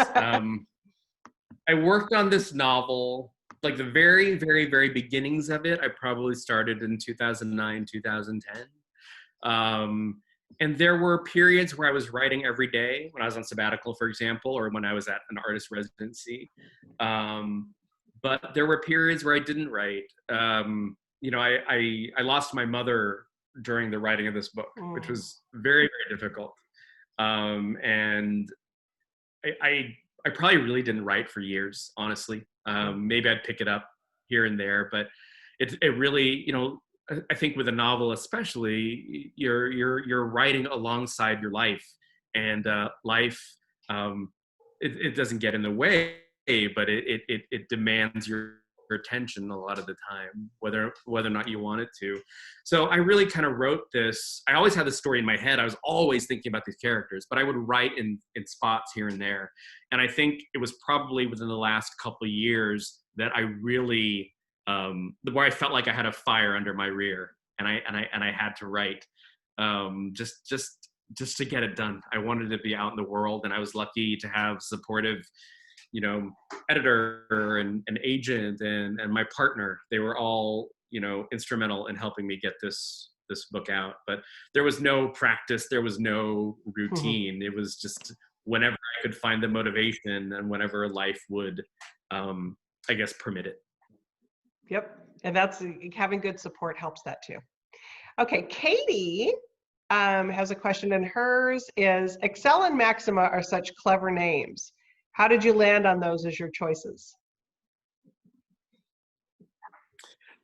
I worked on this novel, like the very, very, very beginnings of it. I probably started in 2009, 2010. And there were periods where I was writing every day when I was on sabbatical, for example, or when I was at an artist residency. But there were periods where I didn't write. I lost my mother during the writing of this book, which was very, very difficult. And I probably really didn't write for years, honestly. Maybe I'd pick it up here and there, but it really, I think with a novel especially, you're writing alongside your life, and life it doesn't get in the way, but it demands your attention a lot of the time, whether or not you want it to. So I really kind of wrote this. I always had the story in my head. I was always thinking about these characters, but I would write in spots here and there. And I think it was probably within the last couple of years that I really where I felt like I had a fire under my rear, and I had to write just to get it done. I wanted to be out in the world, and I was lucky to have supportive, editor and an agent and my partner. They were all, instrumental in helping me get this book out. But there was no practice, there was no routine. It was just whenever I could find the motivation and whenever life would, I guess, permit it. Yep. And that's having good support helps that too. Okay, Katie has a question, and hers is, Excel and Maxima are such clever names. How did you land on those as your choices?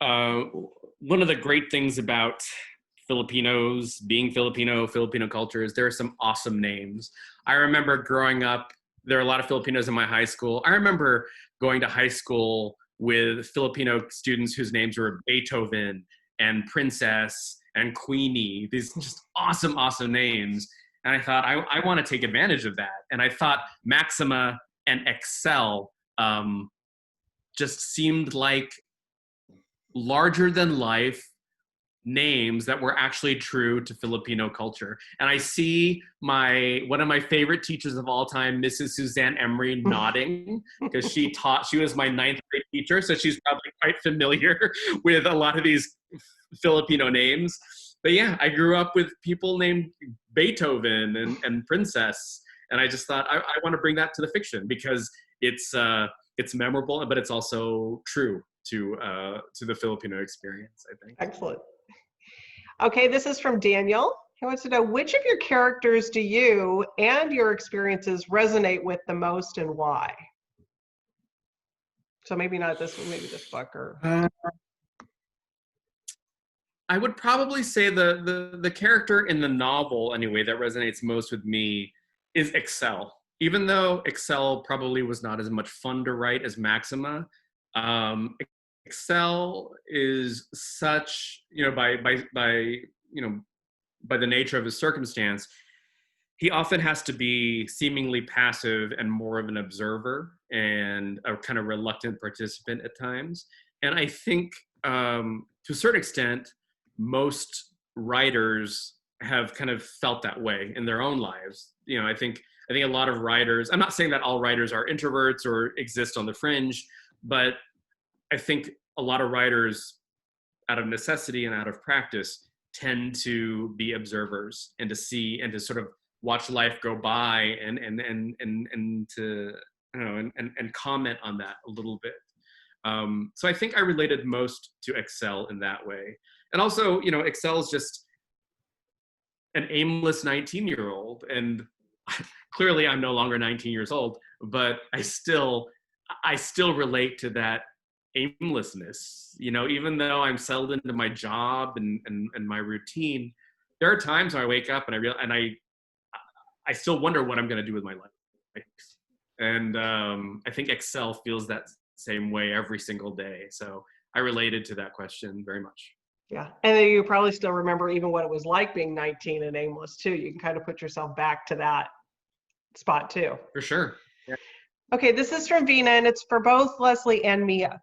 One of the great things about Filipinos, being Filipino, Filipino culture, is there are some awesome names. I remember growing up, there are a lot of Filipinos in my high school. I remember going to high school with Filipino students whose names were Beethoven and Princess and Queenie, these just awesome, awesome names. And I thought, I want to take advantage of that. And I thought Maxima and Excel just seemed like larger than life names that were actually true to Filipino culture. And I see one of my favorite teachers of all time, Mrs. Suzanne Emery, nodding, because she was my 9th grade teacher, so she's probably quite familiar with a lot of these Filipino names. But yeah, I grew up with people named Beethoven and Princess, and I just thought I want to bring that to the fiction because it's memorable, but it's also true to the Filipino experience, I think. Excellent. Okay, this is from Daniel. He wants to know, which of your characters do you and your experiences resonate with the most, and why? So maybe not this one, maybe this book, or I would probably say the character in the novel, anyway, that resonates most with me is Excel. Even though Excel probably was not as much fun to write as Maxima, Excel is such, by the nature of his circumstance, he often has to be seemingly passive and more of an observer and a kind of reluctant participant at times. And I think to a certain extent, most writers have kind of felt that way in their own lives. I think a lot of writers, I'm not saying that all writers are introverts or exist on the fringe, but I think a lot of writers, out of necessity and out of practice, tend to be observers and to see and to sort of watch life go by and to and comment on that a little bit. So I think I related most to Excel in that way. And also, Excel is just an aimless 19-year-old, and clearly I'm no longer 19 years old, but I still relate to that aimlessness. Even though I'm settled into my job and my routine, there are times when I wake up and I still wonder what I'm going to do with my life. And I think Excel feels that same way every single day. So I related to that question very much. yeah, and then you probably still remember even what it was like being 19 and aimless too. You can kind of put yourself back to that spot too. For sure. Yeah. Okay, this is from Vina, and it's for both Lysley and Mia.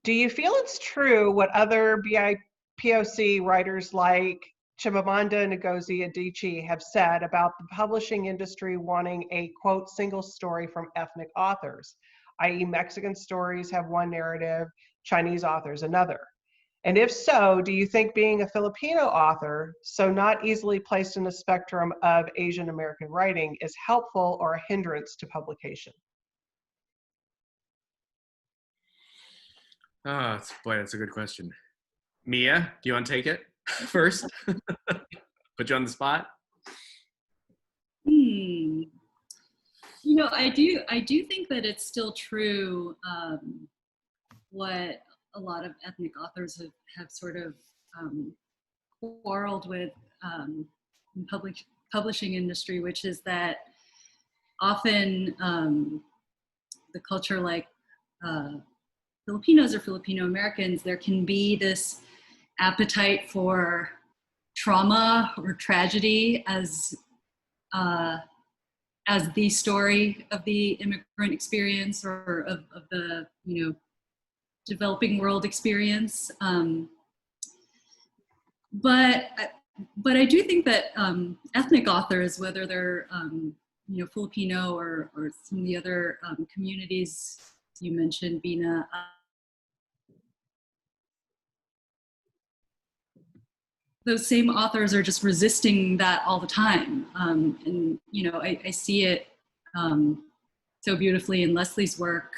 Do you feel it's true what other BIPOC writers like Chimamanda Ngozi Adichie have said about the publishing industry wanting a, quote, single story from ethnic authors, i.e. Mexican stories have one narrative, Chinese authors another? And if so, do you think being a Filipino author, so not easily placed in the spectrum of Asian American writing, is helpful or a hindrance to publication? Oh, boy, that's a good question. Mia, do you want to take it first? Put you on the spot. I do think that it's still true what a lot of ethnic authors have sort of quarreled with in publishing industry, which is that often the culture, like Filipinos or Filipino-Americans, there can be this appetite for trauma or tragedy as the story of the immigrant experience or of the developing world experience. But I do think that ethnic authors, whether they're Filipino or some of the other communities you mentioned, Bina, those same authors are just resisting that all the time. And, I see it so beautifully in Lysley's work,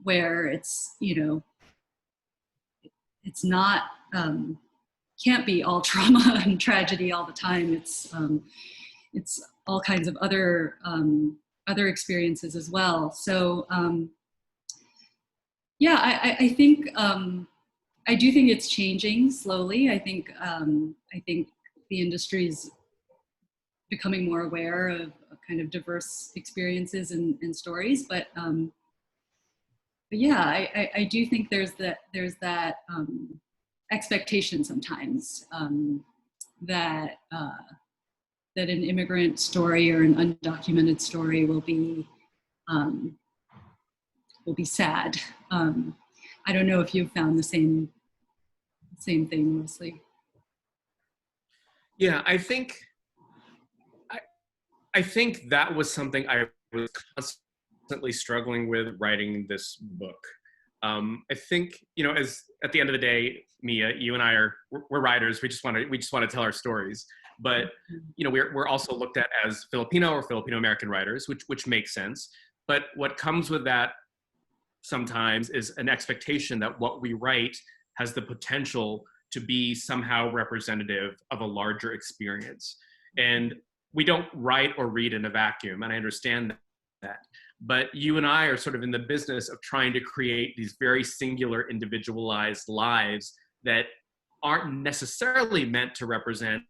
where it's, it's not can't be all trauma and tragedy all the time. It's all kinds of other experiences as well. So yeah, I think I do think it's changing slowly. I think the industry's becoming more aware of kind of diverse experiences and stories, but yeah, I do think there's that expectation sometimes that that an immigrant story or an undocumented story will be sad. I don't know if you've found the same thing, Lysley. Yeah, I think that was something I was constantly struggling with writing this book. I think, you know, as at the end of the day, Mia, you and I we're writers. We just want to tell our stories. But you know, we're also looked at as Filipino or Filipino-American writers, which makes sense. But what comes with that sometimes is an expectation that what we write has the potential to be somehow representative of a larger experience. And we don't write or read in a vacuum, and I understand that. But you and I are sort of in the business of trying to create these very singular, individualized lives that aren't necessarily meant to represent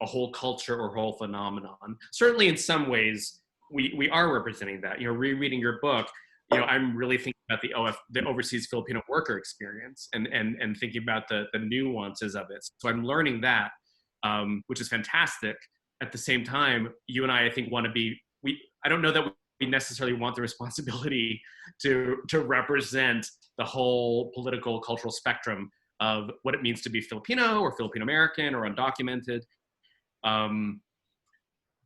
a whole culture or whole phenomenon. Certainly in some ways, we are representing that. You know, rereading your book, you know, I'm really thinking about the overseas Filipino worker experience and thinking about the nuances of it. So I'm learning that, which is fantastic. At the same time, you and I think, want to be, I don't know that we necessarily want the responsibility to represent the whole political, cultural spectrum of what it means to be Filipino or Filipino-American or undocumented.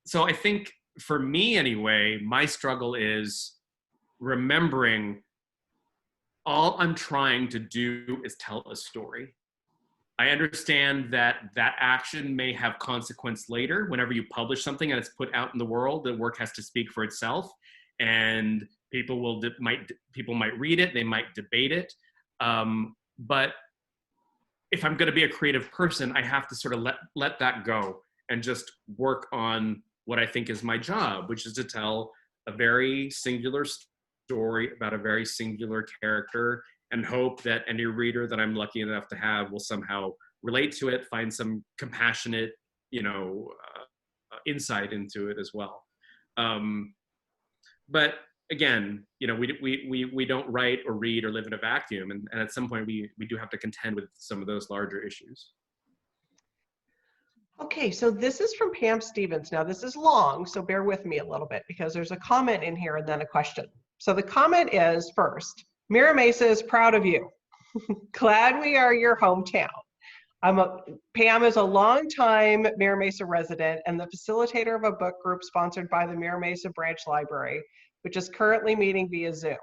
So I think for me anyway, my struggle is remembering all I'm trying to do is tell a story. I understand that action may have consequence later. Whenever you publish something and it's put out in the world, the work has to speak for itself, and people might read it, they might debate it. But if I'm going to be a creative person, I have to sort of let that go and just work on what I think is my job, which is to tell a very singular story about a very singular character, and hope that any reader that I'm lucky enough to have will somehow relate to it, find some compassionate, you know, insight into it as well. But again, you know, we don't write or read or live in a vacuum, and at some point we do have to contend with some of those larger issues. Okay, so this is from Pam Stevens. Now this is long, so bear with me a little bit because there's a comment in here and then a question. So the comment is, first, Mira Mesa is proud of you. Glad we are your hometown. Pam is a longtime Mira Mesa resident and the facilitator of a book group sponsored by the Mira Mesa Branch Library, which is currently meeting via Zoom.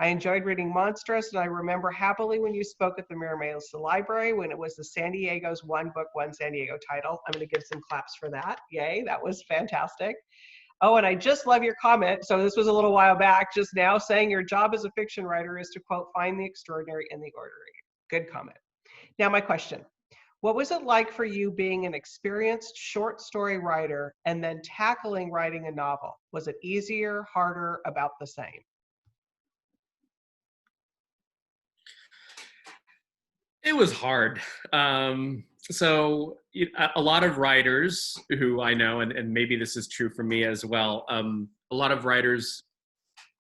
I enjoyed reading Monstrous, and I remember happily when you spoke at the Mira Mesa Library when it was the San Diego's One Book, One San Diego title. I'm going to give some claps for that. Yay, that was fantastic. Oh, and I just love your comment. So this was a little while back, just now, saying your job as a fiction writer is to, quote, find the extraordinary in the ordinary. Good comment. Now my question, what was it like for you being an experienced short story writer and then tackling writing a novel? Was it easier, harder, about the same? It was hard. So a lot of writers who I know, and maybe this is true for me as well, a lot of writers,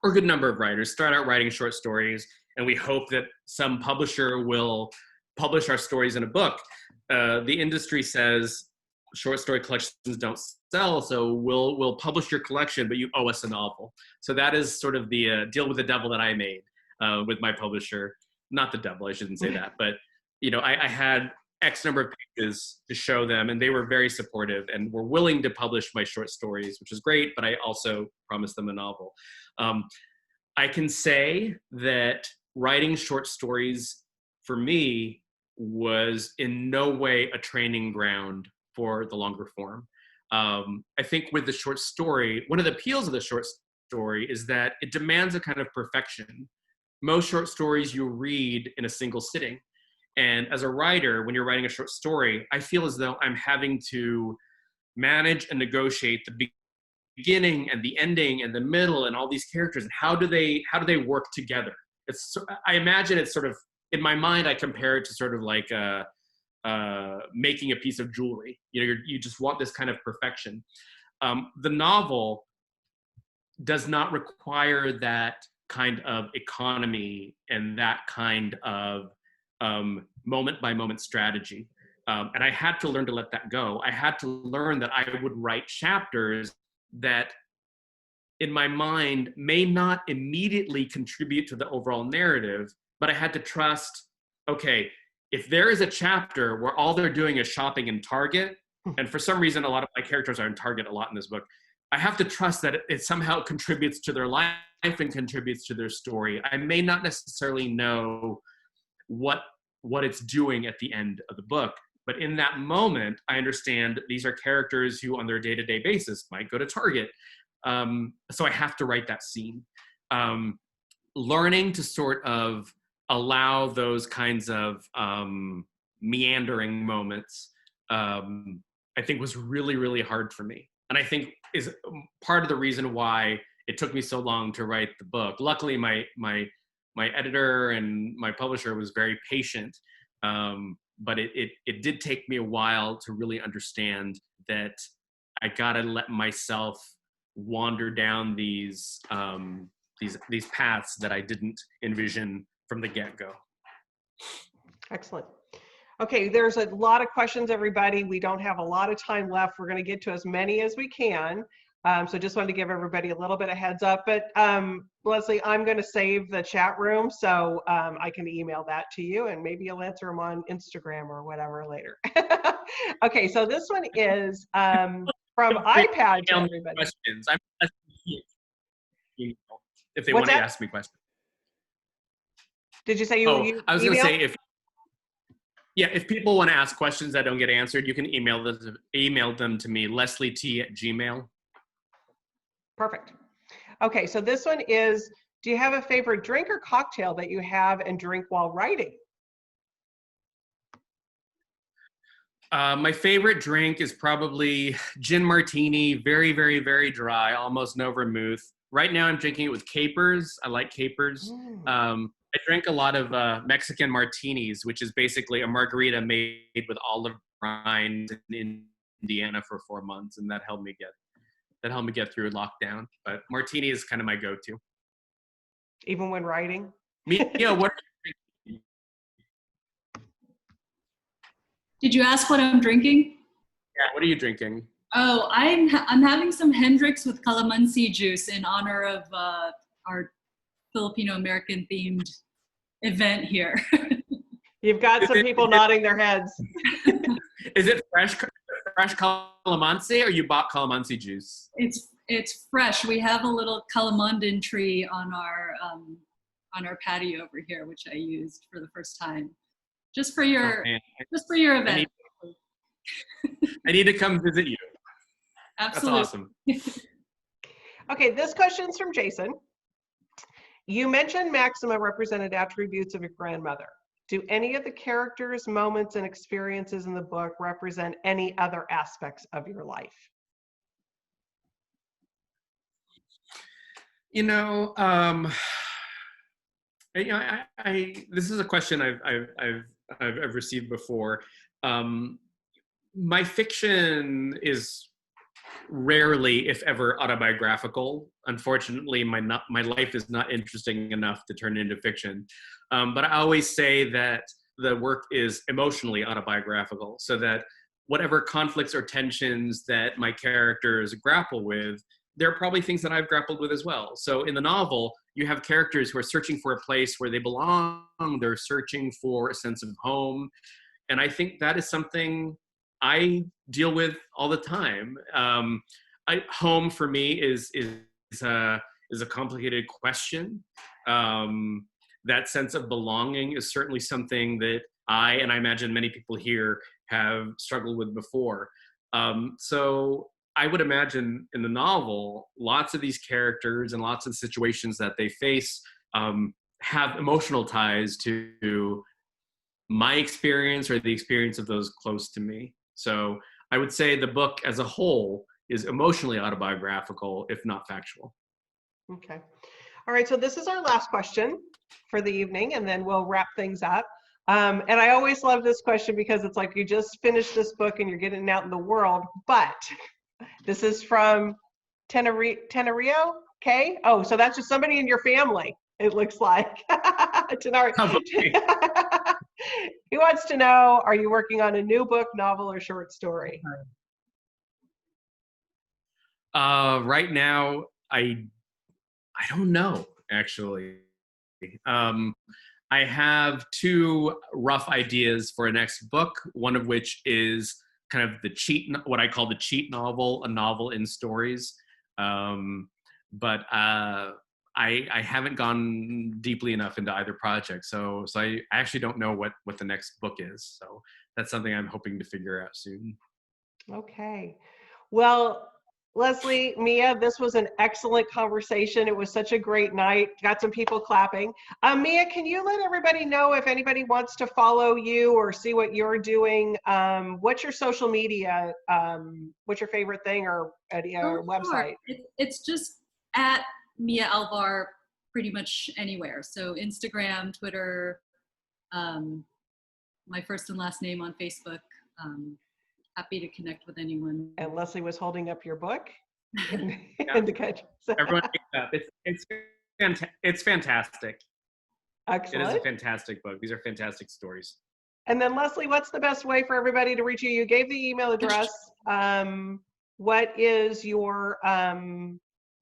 or a good number of writers, start out writing short stories, and we hope that some publisher will publish our stories in a book. The industry says short story collections don't sell, so we'll publish your collection, but you owe us a novel. So that is sort of the deal with the devil that I made with my publisher. Not the devil, I shouldn't say that, but you know, I had X number of pages to show them, and they were very supportive and were willing to publish my short stories, which is great, but I also promised them a novel. I can say that writing short stories for me was in no way a training ground for the longer form. I think with the short story, one of the appeals of the short story is that it demands a kind of perfection. Most short stories you read in a single sitting. And as a writer, when you're writing a short story, I feel as though I'm having to manage and negotiate the beginning and the ending and the middle and all these characters, and how do they work together. I imagine it's sort of, in my mind, I compare it to sort of like making a piece of jewelry. You just want this kind of perfection. The novel does not require that kind of economy and that kind of moment by moment strategy. And I had to learn to let that go. I had to learn that I would write chapters that in my mind may not immediately contribute to the overall narrative, but I had to trust, okay, if there is a chapter where all they're doing is shopping in Target, and for some reason a lot of my characters are in Target a lot in this book, I have to trust that it somehow contributes to their life and contributes to their story. I may not necessarily know what it's doing at the end of the book, but in that moment, I understand these are characters who on their day-to-day basis might go to Target. So I have to write that scene. Learning to sort of allow those kinds of meandering moments, I think was really, really hard for me. And I think is part of the reason why it took me so long to write the book. Luckily, my editor and my publisher was very patient. But it did take me a while to really understand that I gotta let myself wander down these paths that I didn't envision from the get-go. Excellent. Okay, there's a lot of questions, everybody. We don't have a lot of time left. We're going to get to as many as we can. So just wanted to give everybody a little bit of heads up. But Lysley, I'm going to save the chat room so I can email that to you, and maybe you'll answer them on Instagram or whatever later. Okay, so this one is from iPad to everybody. Questions. If they What's want to that? ask me questions. Did you say you I was going to email? say if people want to ask questions that don't get answered, you can email them to me, lesliet@gmail.com. Perfect. Okay, so this one is, do you have a favorite drink or cocktail that you have and drink while writing? My favorite drink is probably gin martini, very, very, very dry, almost no vermouth. Right now I'm drinking it with capers. I like capers. I drink a lot of Mexican martinis, which is basically a margarita made with olive rinds in Indiana for 4 months, and that helped me get through lockdown. But martini is kind of my go-to. Even when writing? What are you drinking? Did you ask what I'm drinking? Yeah, what are you drinking? Oh, I'm having some Hendrix with calamansi juice in honor of our Filipino-American themed event here. You've got some people nodding their heads. Is it fresh calamansi, or you bought calamansi juice? It's fresh. We have a little calamandin tree on our patio over here, which I used for the first time, just for your event. I need to come visit you. Absolutely. That's awesome. Okay, this question's from Jason. You mentioned Maxima represented attributes of your grandmother. Do any of the characters, moments, and experiences in the book represent any other aspects of your life? This is a question I've received before. My fiction is rarely, if ever, autobiographical. Unfortunately, my life is not interesting enough to turn into fiction. But I always say that the work is emotionally autobiographical, so that whatever conflicts or tensions that my characters grapple with, there are probably things that I've grappled with as well. So in the novel, you have characters who are searching for a place where they belong. They're searching for a sense of home. And I think that is something I deal with all the time. Home for me is a complicated question. That sense of belonging is certainly something that I imagine many people here have struggled with before. So I would imagine in the novel, lots of these characters and lots of situations that they face have emotional ties to my experience or the experience of those close to me. So I would say the book as a whole is emotionally autobiographical, if not factual. Okay. All right, so this is our last question for the evening, and then we'll wrap things up. And I always love this question because it's like you just finished this book and you're getting it out in the world, but this is from Tenorio, okay? Oh, so that's just somebody in your family, it looks like. Tenorio. He wants to know, are you working on a new book, novel, or short story? Right now, I don't know, actually. I have two rough ideas for a next book, one of which is kind of what I call the cheat novel, a novel in stories. But I haven't gone deeply enough into either project. So I actually don't know what the next book is. So that's something I'm hoping to figure out soon. Okay. Well, Lysley, Mia, this was an excellent conversation. It was such a great night. Got some people clapping. Mia, can you let everybody know if anybody wants to follow you or see what you're doing? What's your social media? What's your favorite thing or website? It's just at Mia Alvar pretty much anywhere. So Instagram, Twitter, my first and last name on Facebook. Happy to connect with anyone. And Lysley was holding up your book. Yeah. So. Everyone pick it up. It's fantastic. Excellent. It is a fantastic book. These are fantastic stories. And then Lysley, what's the best way for everybody to reach you? You gave the email address. What is your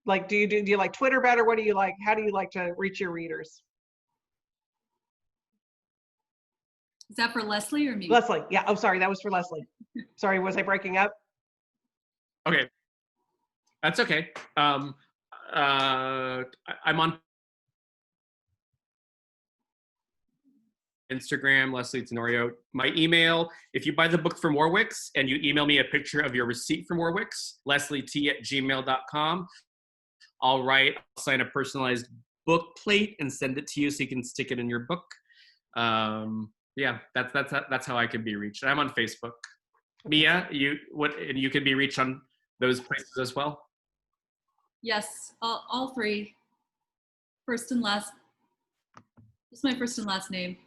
like? Do you like Twitter better? What do you like? How do you like to reach your readers? Is that for Lysley or me? Lysley, yeah. Oh, sorry, that was for Lysley. Sorry, was I breaking up? Okay, that's okay. I'm on Instagram, Lysley Tenorio. My email, if you buy the book from Warwick's and you email me a picture of your receipt from Warwick's, lesliet@gmail.com, I'll sign a personalized book plate and send it to you so you can stick it in your book. Yeah, that's how I can be reached. I'm on Facebook. Mia, you can be reached on those places as well? Yes, all three. First and last. This is my first and last name.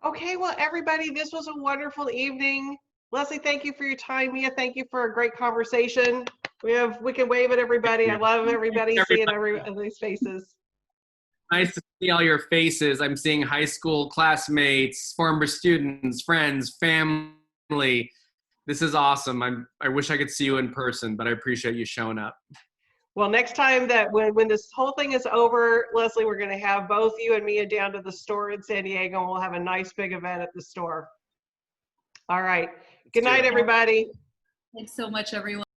Okay, well, everybody, this was a wonderful evening. Lysley, thank you for your time. Mia, thank you for a great conversation. We can wave at everybody. I love everybody seeing everybody's faces. Nice to see all your faces. I'm seeing high school classmates, former students, friends, family. This is awesome. I wish I could see you in person, but I appreciate you showing up. Well, next time that when this whole thing is over, Lysley, we're going to have both you and Mia down to the store in San Diego, and we'll have a nice big event at the store. All right. Good night, everybody. Thanks so much, everyone.